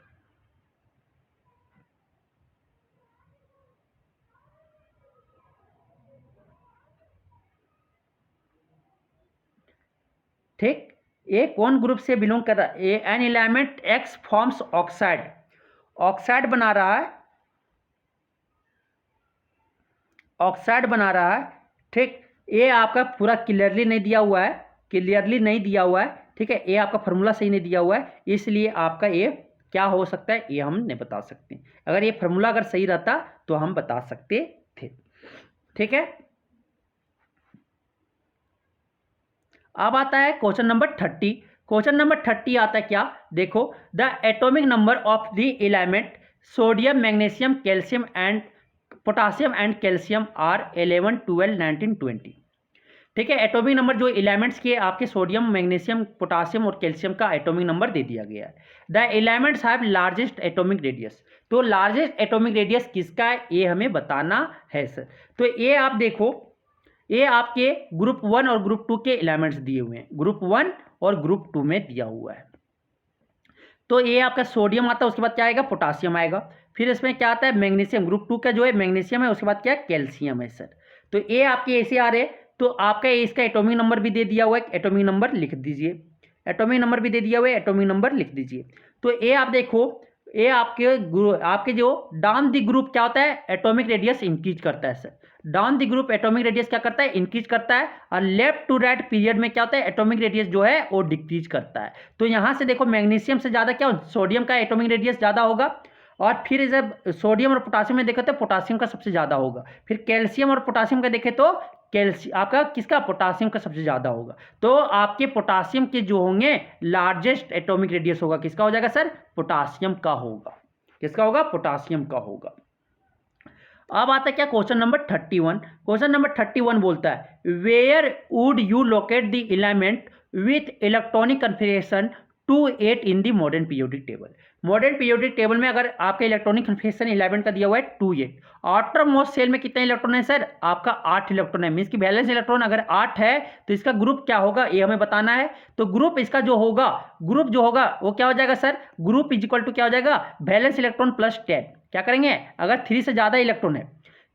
ठीक, ए कौन ग्रुप से बिलोंग कर रहा है, N element X forms oxide बना रहा है, ठीक। ये आपका पूरा क्लियरली नहीं दिया हुआ है, ठीक है, ये आपका फॉर्मूला सही नहीं दिया हुआ है, इसलिए आपका ये क्या हो सकता है, ये हम नहीं बता सकते। अगर ये फॉर्मूला अगर सही रहता तो हम बता सकते थे, ठीक है। अब आता है क्वेश्चन नंबर 30। क्वेश्चन नंबर 30 आता है क्या, देखो, the atomic number of the element sodium, magnesium, calcium and potassium and calcium are 11, 12, 19, 20। ठीक है, एटॉमिक नंबर जो एलिमेंट्स के आपके सोडियम, मैग्नीशियम, पोटासियम और कैल्शियम का एटॉमिक नंबर दे दिया गया है। The elements have largest atomic radius. तो लार्जेस्ट एटॉमिक रेडियस किसका है, ये हमें बताना है सर। तो ये आप देखो, ये आपके ग्रुप 1 और ग्रुप 2 के एलिमेंट्स दिए हुए हैं, ग्रुप 1 और ग्रुप 2 में दिया हुआ है। तो ये आपका सोडियम आता है, उसके बाद क्या आएगा, पोटासियम आएगा। फिर इसमें क्या आता है, मैग्नीशियम, ग्रुप 2 का जो है मैग्नीशियम है, उसके बाद क्या है, कैल्शियम है सर। तो ये आपके ऐसे आ रहे हैं, तो आपका इसका एटॉमिक नंबर भी दे दिया हुआ है, एटॉमिक नंबर लिख दीजिए, एटॉमिक नंबर भी दे दिया हुआ है, एटॉमिक नंबर लिख दीजिए। तो ये आप देखो, ये आपके जो डाउन द ग्रुप क्या होता है, एटॉमिक रेडियस इंक्रीज करता है sir. Down the group atomic radius क्या करता है, इंक्रीज करता है, और लेफ्ट टू राइट पीरियड में क्या होता है, एटॉमिक रेडियस जो है वो डिक्रीज करता है। तो यहाँ से देखो, मैग्नीशियम से ज़्यादा क्या, सोडियम का एटॉमिक रेडियस ज़्यादा होगा, और फिर जब सोडियम और पोटासियम में देखें तो पोटासियम का सबसे ज़्यादा होगा। फिर कैल्शियम और पोटासियम का देखें तो आपका किसका, पोटासियम का सबसे ज़्यादा होगा। तो आपके पोटासियम के जो होंगे लार्जेस्ट एटॉमिक रेडियस होगा किसका हो जाएगा सर, पोटासियम का होगा। किसका होगा, पोटासियम का होगा। अब आता है क्या, क्वेश्चन नंबर 31। क्वेश्चन नंबर 31 बोलता है where would you locate the element with electronic configuration 28 in the modern periodic table. Modern periodic table में अगर आपका इलेक्ट्रॉनिक कन्फिगरेशन एलिमेंट का दिया हुआ है 28, आउटर मोस्ट सेल में कितने इलेक्ट्रॉन है सर, आपका 8 इलेक्ट्रॉन है। मीन्स की वैलेंस इलेक्ट्रॉन अगर 8 है तो इसका ग्रुप क्या होगा ये हमें बताना है। तो ग्रुप इसका जो होगा, ग्रुप जो होगा वो क्या हो जाएगा sir, group is equal to क्या हो जाएगा, वैलेंस इलेक्ट्रॉन प्लस 10। क्या करेंगे, अगर 3 से ज़्यादा इलेक्ट्रॉन है,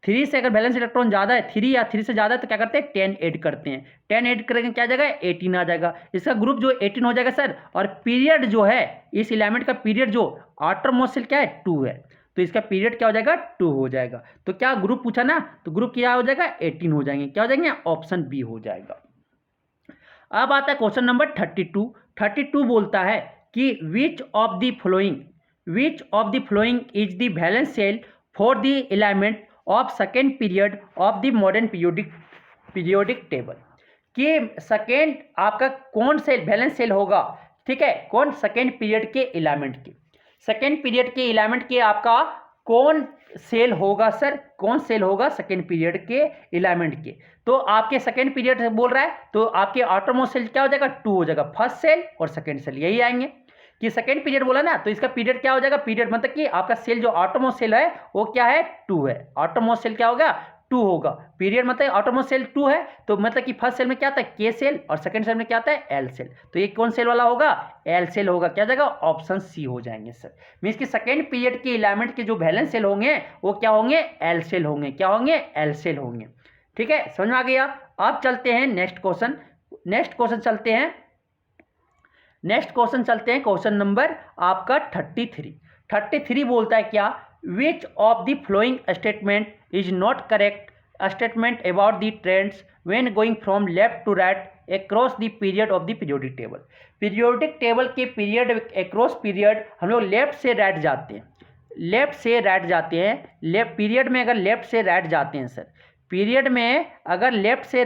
3 से अगर बैलेंस इलेक्ट्रॉन ज़्यादा है, 3 या 3 से ज़्यादा है तो क्या करते हैं 10 ऐड करते हैं। 10 ऐड करेंगे क्या आ जाएगा, 18 आ जाएगा। इसका ग्रुप जो 18 हो जाएगा सर। और पीरियड जो है इस एलिमेंट का पीरियड जो आउटर मोस्ट सेल क्या है 2 है, तो इसका पीरियड क्या हो जाएगा 2 हो जाएगा। तो क्या ग्रुप पूछा ना, तो ग्रुप क्या हो जाएगा 18 हो जाएंगे। क्या हो जाएंगे, ऑप्शन बी हो जाएगा। अब आता है क्वेश्चन नंबर 32। 32 बोलता है कि which of the following is the valence shell for the element of second period of the modern periodic table. कि सेकेंड आपका कौन से वैलेंस सेल होगा, ठीक है, कौन सेकेंड पीरियड के एलिमेंट के, सेकेंड पीरियड के एलिमेंट के आपका कौन सेल होगा सर, कौन सेल होगा सेकेंड पीरियड के एलिमेंट के। तो आपके सेकेंड पीरियड बोल रहा है तो आपके आउटर मोस्ट सेल क्या हो जाएगा 2 हो जाएगा, फर्स्ट सेल और सेकेंड सेल यही आएंगे। कि सेकेंड पीरियड बोला ना तो इसका पीरियड क्या हो जाएगा, पीरियड मतलब कि आपका सेल जो आउटरमोस्ट सेल है वो क्या है 2 है। आउटरमोस्ट सेल क्या होगा 2 होगा। पीरियड मतलब आउटरमोस्ट सेल 2 है तो मतलब कि फर्स्ट सेल में क्या आता है के सेल और सेकंड सेल में क्या आता है एल सेल। तो ये कौन सेल वाला होगा, एल सेल होगा। क्या जाएगा, ऑप्शन सी हो जाएंगे सर। मीन्स कि सेकेंड पीरियड के एलिमेंट के जो वैलेंस सेल होंगे वो क्या होंगे, एल सेल होंगे। क्या होंगे, एल सेल होंगे। ठीक है, समझ में आ गया। अब चलते हैं नेक्स्ट क्वेश्चन चलते हैं क्वेश्चन नंबर आपका 33 बोलता है क्या, which of the following statement is not correct statement about the trends when going from left to right across the period of the periodic table. Periodic table के period across period हम लोग left से right जाते हैं, period में अगर left से right जाते हैं सर, पीरियड में अगर लेफ्ट से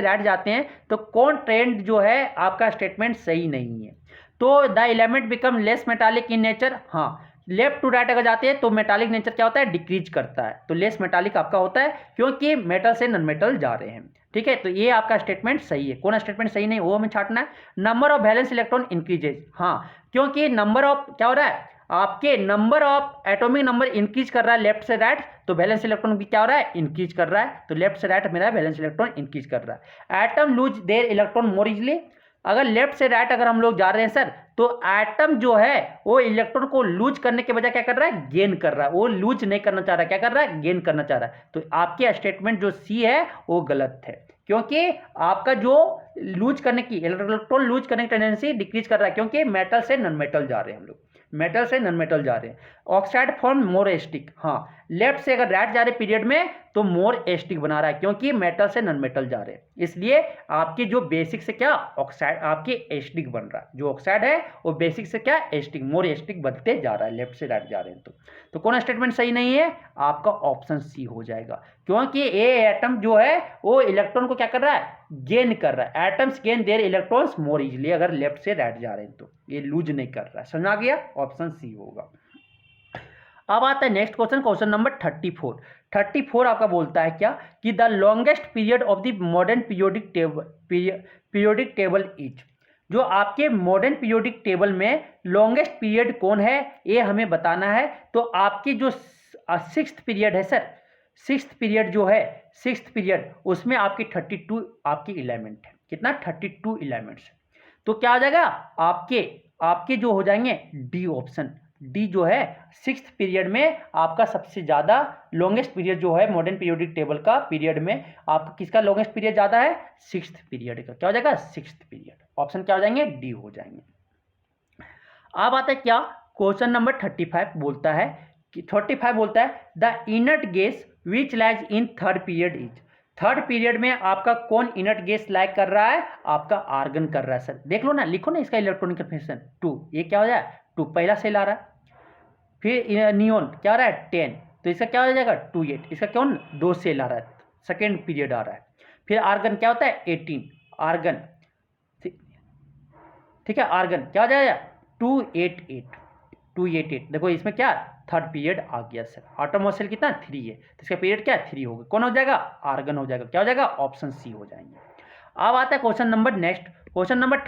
राइट जाते हैं तो कौन ट्रेंड जो है आपका स्टेटमेंट सही नहीं है। तो the element become less metallic in nature. हाँ, लेफ्ट टू राइट अगर जाते हैं तो मेटालिक नेचर क्या होता है, डिक्रीज करता है। तो लेस मेटालिक आपका होता है क्योंकि मेटल से नॉन मेटल जा रहे हैं। ठीक है, तो ये आपका स्टेटमेंट सही है। कौन स्टेटमेंट सही नहीं वो हमें छांटना है। Number of valence electron increases. हाँ, क्योंकि नंबर ऑफ क्या हो रहा है, आपके number of atomic number increase कर रहा है लेफ्ट से राइट, तो वैलेंस इलेक्ट्रॉन भी क्या हो रहा है, इंक्रीज कर रहा है। तो लेफ्ट से राइट मेरा वैलेंस इलेक्ट्रॉन इंक्रीज कर रहा है। Atom lose their electron more easily. अगर लेफ्ट से राइट अगर हम लोग जा रहे हैं सर तो एटम जो है वो इलेक्ट्रॉन को लूज करने के बजाय क्या कर रहा है, गेन कर रहा है। वो लूज नहीं करना चाह रहा है, क्या कर रहा है, गेन करना चाह रहा है। तो आपके स्टेटमेंट जो सी है वो गलत है, क्योंकि आपका जो लूज करने की इलेक्ट्रॉन लूज करने की टेंडेंसी डिक्रीज कर रहा है, क्योंकि मेटल से नॉन मेटल जा रहे हैं हम लोग, मेटल से नॉन मेटल जा रहे हैं। ऑक्साइड फॉर्म मोर एस्टिक। हाँ, लेफ्ट से अगर राइट जा रहे पीरियड में तो मोर एस्टिक बना रहा है, क्योंकि मेटल से नॉन मेटल जा रहे हैं। इसलिए आपकी जो बेसिक से क्या ऑक्साइड आपकी एस्टिक बन रहा है, जो ऑक्साइड है वो बेसिक से क्या एस्टिक, मोर एस्टिक बनते जा रहा है लेफ्ट से राइट जा रहे हैं। तो कौन स्टेटमेंट सही नहीं है, आपका ऑप्शन सी हो जाएगा, क्योंकि ए एटम जो है वो इलेक्ट्रॉन को क्या कर रहा है, गेन कर रहा है। Atoms gain their electrons more easily अगर लेफ्ट से राइट जा रहे हैं तो ये लूज नहीं कर रहा है। समझ आ गया, ऑप्शन सी होगा। अब आता है नेक्स्ट क्वेश्चन नंबर 34 आपका बोलता है क्या, कि the longest period of the modern periodic table is. जो आपके मॉडर्न पीरियोडिक टेबल में लॉन्गेस्ट पीरियड कौन है ये हमें बताना है। तो आपकी जो 6th पीरियड है सर, 6th पीरियड जो है 6th पीरियड उसमें आपकी 32 आपकी एलिमेंट है। कितना, 32 एलिमेंट्स। तो क्या आ जाएगा आपके जो हो जाएंगे डी ऑप्शन। डी जो है 6th पीरियड में आपका सबसे ज़्यादा लॉन्गेस्ट पीरियड जो है मॉडर्न पीरियोडिक टेबल का पीरियड में आपका किसका लॉन्गेस्ट पीरियड ज़्यादा है, 6th पीरियड का। क्या हो जाएगा, 6th पीरियड। ऑप्शन क्या हो जाएंगे, डी हो जाएंगे। अब आता है क्या, क्वेश्चन नंबर 35 बोलता है कि the inert gas which lies in 3rd period is. 3rd period में आपका कौन इनर्ट गैस लाइक कर रहा है, आपका आर्गन कर रहा है सर। देख लो ना, लिखो ना इसका इलेक्ट्रॉनिक कन्फिगरेशन 2। ये क्या हो जाए 2 पहला सेल आ रहा है, फिर नियोन क्या आ रहा है 10, तो इसका क्या हो जाएगा 28। इसका कौन 2 सेल आ रहा है, सेकेंड पीरियड आ रहा है। फिर आर्गन क्या होता है 18 आर्गन, ठीक है, आर्गन क्या हो जाएगा 288 देखो इसमें क्या थर्ड पीरियड आ गया सर। ऑटोमोस्ट सेल कितना 3 है तो इसका पीरियड क्या 3 होगा, कौन हो जाएगा आर्गन हो जाएगा, क्या हो जाएगा ऑप्शन सी हो जाएंगे। अब आता है question number next, question number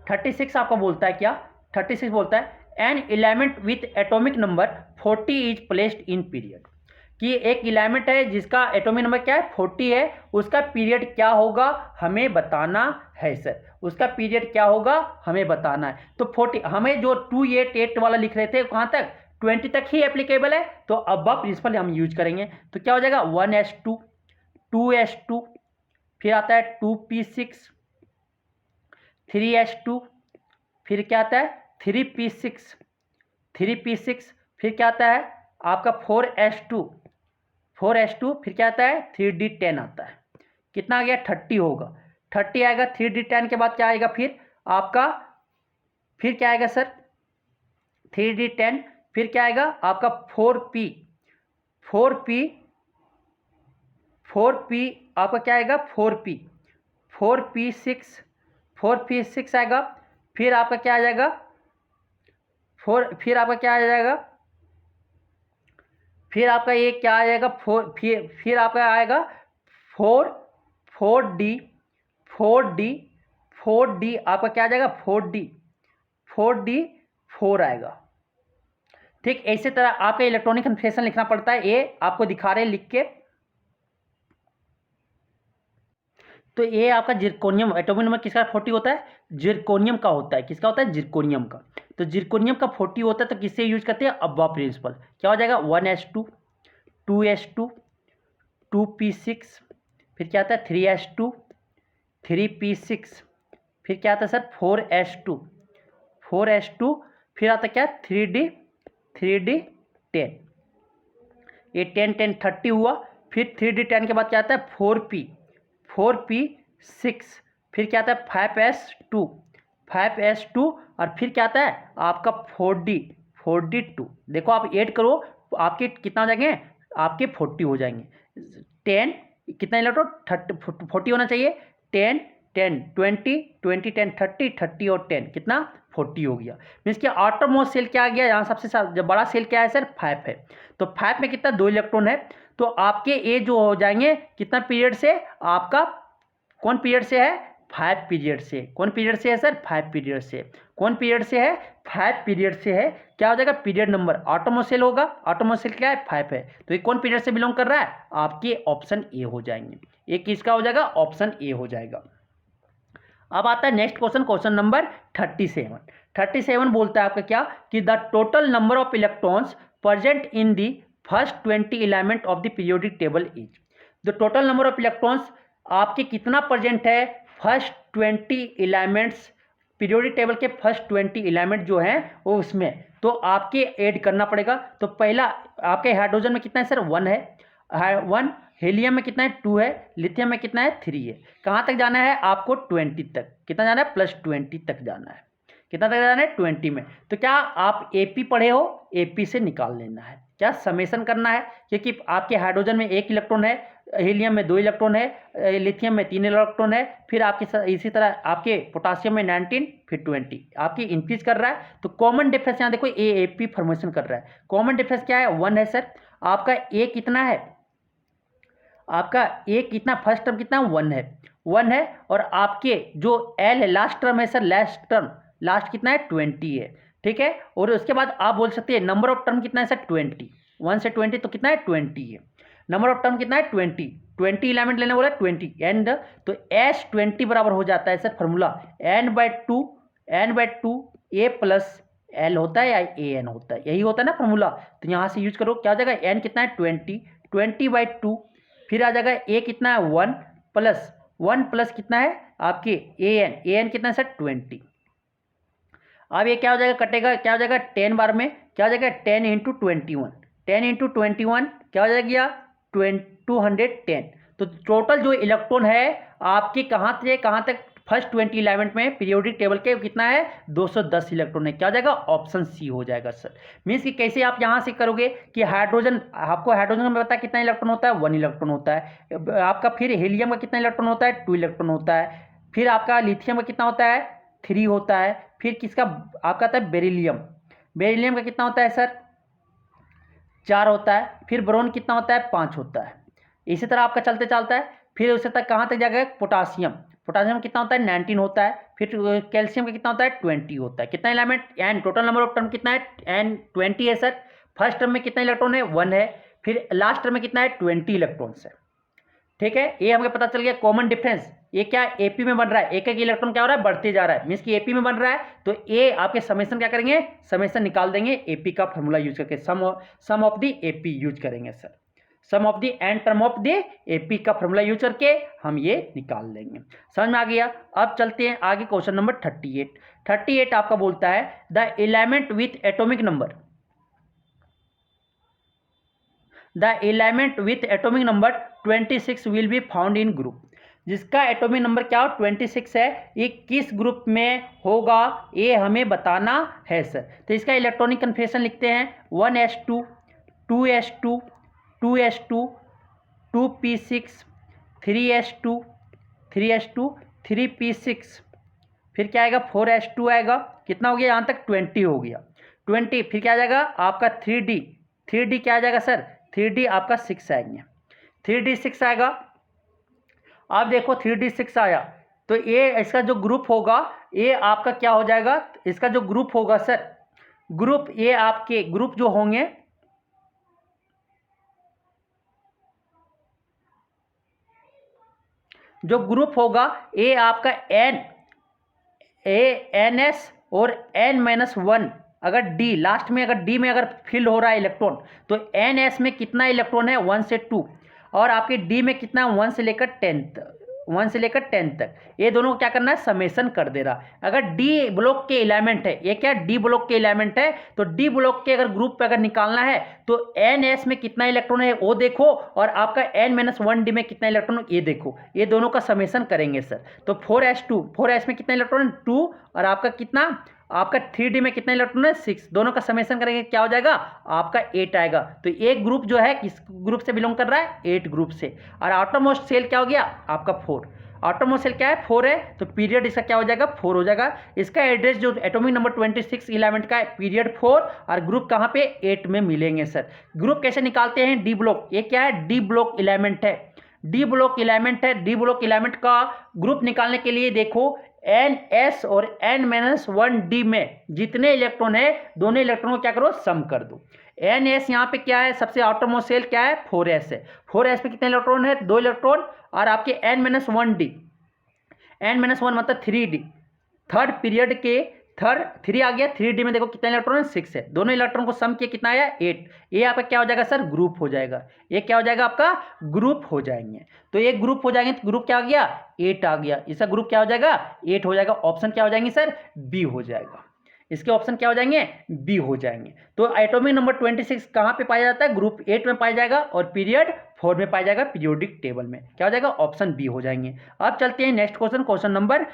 36 आपको बोलता है क्या 36 बोलता है an element with atomic number 40 is placed in period, कि एक एलिमेंट है जिसका एटॉमिक नंबर क्या है 40 है, उसका पीरियड क्या होगा हमें बताना है सर, उसका पीरियड क्या होगा हमें बताना है। तो 40 हमें जो 288 वाला लिख रहे थे कहाँ तक 20 तक ही एप्लीकेबल है, तो अब प्रिंसिपल हम यूज करेंगे। तो क्या हो जाएगा 1s2 2s2 फिर आता है 2p6 3s2 फिर क्या आता है 3p6 फिर क्या आता है आपका 4s2 फिर क्या आता है 3d10 आता है, कितना आ गया 30 होगा, 30 आएगा 3d10 के बाद क्या आएगा फिर आपका, फिर क्या आएगा सर 3d10 फिर क्या आएगा आपका 4p आपका क्या आएगा 4p6 आएगा, फिर आपका क्या आ जाएगा फिर आपका ये क्या आ जाएगा फिर आपका आएगा 4d आपका क्या आ जाएगा 4d4 आएगा। ठीक इसी तरह आपका इलेक्ट्रॉनिक कन्फिगरेशन लिखना पड़ता है, ये आपको दिखा रहे हैं लिख के। तो ये आपका जिरकोनियम एटॉमिक नंबर किसका 40 होता है जिरकोनियम का होता है, किसका होता है जिरकोनियम का। तो जिरकोनियम का 40 होता है तो किससे यूज करते हैं अब्बा प्रिंसिपल, क्या हो जाएगा 1s2 2s2 2p6 फिर क्या आता है 3s2 3p6 फिर क्या आता है सर 4s2 फिर आता है क्या 3d10 ये 10 30 हुआ, फिर 3d10 के बाद क्या आता है 4p6 फिर क्या आता है 5s2 और फिर क्या आता है आपका 4d2 देखो आप ऐड करो आपके कितना हो जाएंगे आपके 40 हो जाएंगे, 10 कितना इलेक्ट्रॉन 40 होना चाहिए 10 10 20 20 10 30 30 और 10 कितना 40 हो गया। मीन्स कि आउटरमोस्ट सेल क्या आ गया यहाँ सबसे जब बड़ा सेल क्या है सर 5 है, तो 5 में कितना 2 इलेक्ट्रॉन है, तो आपके ए जो हो जाएंगे कितना पीरियड से आपका कौन पीरियड से है 5 पीरियड से, कौन पीरियड से है सर 5 पीरियड से, कौन पीरियड से है 5 पीरियड से है, क्या हो जाएगा पीरियड नंबर ऑटोमोस्ट सेल होगा, ऑटोमोस्ट सेल क्या है 5 है, तो ये कौन पीरियड से बिलोंग कर रहा है आपके ऑप्शन ए हो जाएंगे, ये किसका हो जाएगा ऑप्शन ए हो जाएगा। अब आता है नेक्स्ट क्वेश्चन, क्वेश्चन नंबर 37 बोलता है आपका क्या कि the total number of electrons present in the first 20 element of the periodic table is, the total number of electrons आपके कितना प्रेजेंट है फर्स्ट 20 एलिमेंट्स पीरियोडिक टेबल के फर्स्ट 20 एलिमेंट जो हैं वो उसमें, तो आपके ऐड करना पड़ेगा। तो पहला आपके हाइड्रोजन में कितना है सर 1 है 1, हीलियम में कितना है 2 है, लिथियम में कितना है 3 है, कहाँ तक जाना है आपको 20 तक, कितना जाना है +20 तक जाना है, कितना तक जाना है 20 में। तो क्या आप एपी पढ़े हो, एपी से निकाल लेना है, क्या समेशन करना है, क्योंकि आपके हाइड्रोजन में 1 इलेक्ट्रॉन है, हीलियम में 2 इलेक्ट्रॉन है, लिथियम में 3 इलेक्ट्रॉन है, फिर आपके इसी तरह आपके पोटासियम में 19 फिर 20 आपकी इंक्रीज कर रहा है। तो कॉमन डिफरेंस यहाँ देखो एपी फॉर्मेशन कर रहा है, कॉमन डिफरेंस क्या है 1 है सर, आपका ए कितना है, आपका ए कितना फर्स्ट टर्म कितना 1 है, और आपके जो एल है लास्ट टर्म है सर, लास्ट कितना है 20 है, ठीक है। और उसके बाद आप बोल सकते हैं नंबर ऑफ टर्म कितना है सर 20, 1 से 20 तो कितना है 20 है, नंबर ऑफ टर्म कितना है 20 एलिमेंट लेने बोला 20 एंड, तो S20 बराबर हो जाता है sir formula n/2 a plus L होता है या an होता है, यही होता है ना फॉर्मूला, तो यहाँ से यूज करो क्या हो जाएगा n कितना है 20/2 फिर आ जाएगा a कितना है 1 प्लस कितना है आपके an कितना है सर 20। अब ये क्या हो जाएगा कटेगा, क्या हो जाएगा 10 बार में क्या हो जाएगा 10 × 21 क्या हो जाएगा 210। तो टोटल जो इलेक्ट्रॉन है आपके कहाँ से कहाँ तक फर्स्ट 20 एलिमेंट में पीरियोडिक टेबल के कितना है 210 इलेक्ट्रॉन है। क्या हो जाएगा ऑप्शन सी हो जाएगा सर। मीन्स कि कैसे आप यहाँ से करोगे कि हाइड्रोजन, आपको हाइड्रोजन में पता है कितना इलेक्ट्रॉन होता है 1 इलेक्ट्रॉन होता है। आपका फिर हीलियम का कितना इलेक्ट्रॉन होता है 2 इलेक्ट्रॉन होता है। फिर आपका लिथियम का कितना होता है 3 होता है। फिर किसका आपका आता है बेरिलियम, बेरिलियम का कितना होता है सर 4 होता है। फिर बोरोन कितना होता है 5 होता है। इसी तरह आपका चलते चलता है। फिर उससे तक कहाँ तक जाएगा पोटासियम, पोटासियम कितना होता है 19 होता है। फिर कैल्शियम का कितना होता है 20 होता है। कितना element N, total number of term कितना है एन 20 है सर। फर्स्ट टर्म में कितना इलेक्ट्रॉन है 1 है। फिर लास्ट टर्म में कितना है 20 इलेक्ट्रॉन्स है। ठीक है, ये हमें पता चल गया। कॉमन डिफरेंस ये क्या एपी में बन रहा है, एक एक इलेक्ट्रॉन क्या हो रहा है बढ़ते जा रहा है। मीन्स कि एपी में बन रहा है तो ए आपके समेशन क्या करेंगे, समेशन निकाल देंगे एपी का फॉर्मूला यूज करके। Sum of the AP use करेंगे sir, sum of the N term of the AP का फॉर्मूला यूज करके हम ये निकाल लेंगे। समझ में आ गया। अब चलते हैं आगे क्वेश्चन नंबर 38 आपका बोलता है the element with atomic number, the element with atomic number 26 will be found in group. जिसका एटॉमिक नंबर क्या हो 26 है, ये किस ग्रुप में होगा ये हमें बताना है सर। तो इसका इलेक्ट्रॉनिक कन्फिगरेशन लिखते हैं 1s2 2s2 2s2 2p6 3s2 3s2 3p6 फिर क्या आएगा 4s2 आएगा। कितना हो गया यहाँ तक 20 हो गया 20। फिर क्या आ जाएगा आपका 3d क्या आ जाएगा सर 3d आपका 6 आएंगे 3d 6 आएगा। आप देखो 3d 6 आया तो ये इसका जो ग्रुप होगा ये आपका क्या हो जाएगा, इसका जो ग्रुप होगा सर, ग्रुप ये आपके ग्रुप जो होंगे जो ग्रुप होगा ये आपका NS और N-1 अगर D लास्ट में अगर D में अगर फिल हो रहा है इलेक्ट्रॉन तो NS में कितना इलेक्ट्रॉन है 1 से 2 और आपके D में कितना 1 से लेकर 10 तक ये दोनों को क्या करना है समेशन कर दे रहा। अगर D ब्लॉक के एलिमेंट है, ये क्या D ब्लॉक के एलिमेंट है तो D ब्लॉक के अगर ग्रुप पे अगर निकालना है तो NS में कितना इलेक्ट्रॉन है वो देखो और आपका N-1D में कितना इलेक्ट्रॉन है ये देखो, ये दोनों का समेशन करेंगे सर। तो 4s में कितना इलेक्ट्रॉन है 2 और आपका कितना आपका 3D में कितना इलेक्ट्रॉन है 6, दोनों का समेशन करेंगे क्या हो जाएगा आपका 8 आएगा। तो एक ग्रुप जो है किस ग्रुप से बिलोंग कर रहा है 8 ग्रुप से। और आउटरमोस्ट सेल क्या हो गया आपका 4, आउटरमोस्ट सेल क्या है 4 है तो पीरियड इसका क्या हो जाएगा 4 हो जाएगा। इसका एड्रेस जो एटॉमिक नंबर 26 एलिमेंट का है पीरियड 4 और ग्रुप कहाँ पे 8 में मिलेंगे सर। ग्रुप कैसे निकालते हैं डी ब्लॉक, ये क्या है डी ब्लॉक एलिमेंट है, डी ब्लॉक एलिमेंट है। डी ब्लॉक एलिमेंट का ग्रुप निकालने के लिए देखो NS और N-1D में जितने इलेक्ट्रॉन है दोनों इलेक्ट्रॉन को क्या करो सम कर दो। NS यहाँ पे क्या है सबसे आउटरमोस्ट सेल क्या है 4s है, 4s पे कितने इलेक्ट्रॉन है 2 इलेक्ट्रॉन और आपके N-1D N-1 मतलब 3D थर्ड पीरियड के थर्ड 3 आ गया 3D में देखो कितना इलेक्ट्रॉन है 6 है, दोनों इलेक्ट्रॉन को सम किया कितना आया 8। ये आपका क्या हो जाएगा सर ग्रुप हो जाएगा, ये क्या हो जाएगा आपका ग्रुप हो जाएंगे। तो ये ग्रुप हो जाएंगे तो ग्रुप क्या आ गया 8 आ गया, इसका ग्रुप क्या हो जाएगा 8 हो जाएगा। ऑप्शन क्या हो जाएंगे सर बी हो जाएगा, इसके ऑप्शन क्या हो जाएंगे बी हो जाएंगे। तो एटॉमिक नंबर 26 कहाँ पे पाया जाता है ग्रुप 8 में पाया जाएगा और पीरियड 4 में पाया जाएगा पीरियोडिक टेबल में, क्या हो जाएगा ऑप्शन बी हो जाएंगे। अब चलते हैं नेक्स्ट क्वेश्चन, क्वेश्चन नंबर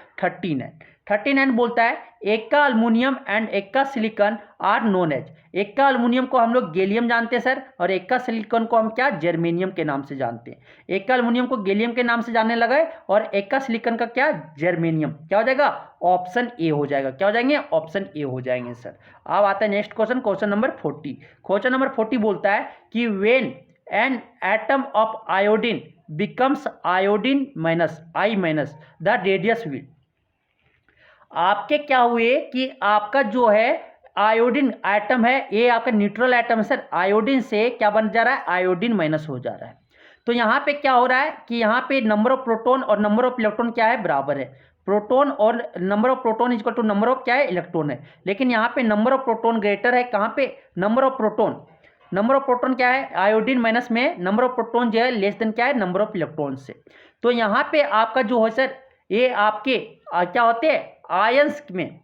39 बोलता है एक्का अल्मुनियम एंड एक्का सिलिकॉन आर नोन एज। एक्का अल्मुनियम को हम लोग गैलियम जानते हैं सर और एक्का सिलिकॉन को हम क्या जर्मेनियम के नाम से जानते हैं। एक्का अल्मुनियम को गैलियम के नाम से जानने लगे और एक्का सिलिकॉन का क्या जर्मेनियम, क्या हो जाएगा ऑप्शन ए हो जाएगा, क्या हो जाएंगे ऑप्शन ए हो जाएंगे सर। अब आता है next question, question number 40। Question number 40 बोलता है कि when an atom of iodine becomes iodine minus I minus the radius will. आपके क्या हुए कि आपका जो है आयोडीन एटम है ये आपका न्यूट्रल एटम है सर, आयोडीन से क्या बन जा रहा है आयोडीन माइनस हो जा रहा है। तो यहाँ पे क्या हो रहा है कि यहाँ पे नंबर ऑफ प्रोटॉन और नंबर ऑफ इलेक्ट्रॉन क्या है बराबर है, प्रोटॉन और number of proton equal to number of क्या है इलेक्ट्रॉन है। लेकिन यहाँ पे नंबर ऑफ प्रोटॉन ग्रेटर है कहाँ पे नंबर ऑफ प्रोटॉन क्या है आयोडीन माइनस में नंबर ऑफ प्रोटॉन जो है लेस देन क्या है नंबर ऑफ इलेक्ट्रॉन से। तो यहाँ पे आपका जो है सर ये आपके क्या होते हैं आयंस में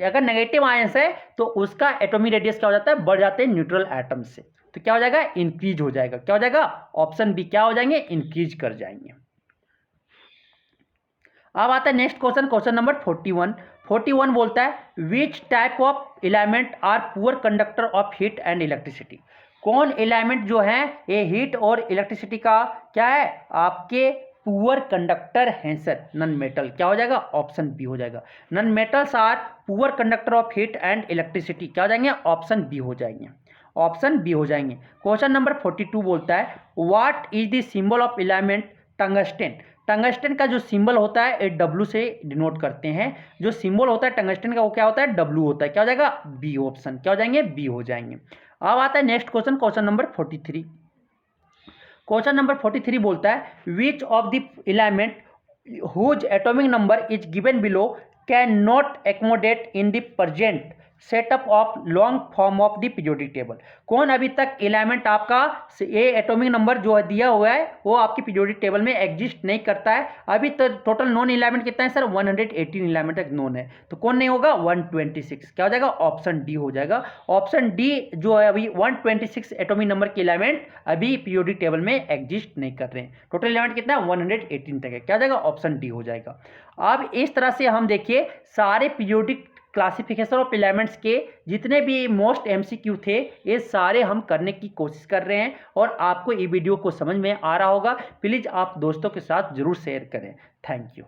अगर नेगेटिव आयंस है तो उसका एटॉमिक रेडियस क्या हो जाता है बढ़ जाते हैं न्यूट्रल एटम से, तो क्या हो जाएगा इंक्रीज हो जाएगा, क्या हो जाएगा ऑप्शन बी क्या हो जाएंगे इंक्रीज कर जाएंगे। अब आता है नेक्स्ट क्वेश्चन, क्वेश्चन नंबर 41 बोलता है which type of element are poor conductor of heat and electricity. कौन एलिमेंट जो है ये हीट और इलेक्ट्रिसिटी का क्या है, आपके पुअर कंडक्टर हैं सर। नन मेटल, क्या हो जाएगा, ऑप्शन बी हो जाएगा। Non metals are poor conductor of heat and electricity, क्या हो जाएंगे, ऑप्शन बी हो जाएंगे, ऑप्शन बी हो जाएंगे। क्वेश्चन नंबर 42 बोलता है what is the symbol of element tungsten. Tungsten का जो सिंबल होता है डब्ल्यू से डिनोट करते हैं। जो सिंबल होता है टंगस्टन का वो क्या होता है, डब्ल्यू होता है, क्या हो जाएगा, बी ऑप्शन, क्या हो जाएंगे, बी हो जाएंगे। अब आता है next question, question number 43। Question number 43 बोलता है which of the element whose atomic number is given below can not accommodate in the present setup of long form of the periodic table. कौन अभी तक एलिमेंट आपका ये atomic number जो दिया हुआ है वो आपकी पीरियोडिक टेबल में एग्जिस्ट नहीं करता है। अभी तो टोटल नॉन एलिमेंट कितना है सर, 118 एलिमेंट तक नॉन है, तो कौन नहीं होगा, 126, क्या हो जाएगा, ऑप्शन डी हो जाएगा। ऑप्शन डी जो है अभी 126 एटॉमिक नंबर के एलिमेंट अभी पीरियोडिक टेबल में एग्जिस्ट नहीं कर रहे हैं। टोटल एलिमेंट कितना है, 118 तक है, क्या हो जाएगा, ऑप्शन डी हो जाएगा। अब इस तरह से हम देखिए सारे पीरियोडिक क्लासिफिकेशन ऑफ एलिमेंट्स के जितने भी मोस्ट एमसीक्यू थे ये सारे हम करने की कोशिश कर रहे हैं और आपको ये वीडियो को समझ में आ रहा होगा। प्लीज़ आप दोस्तों के साथ जरूर शेयर करें। Thank you.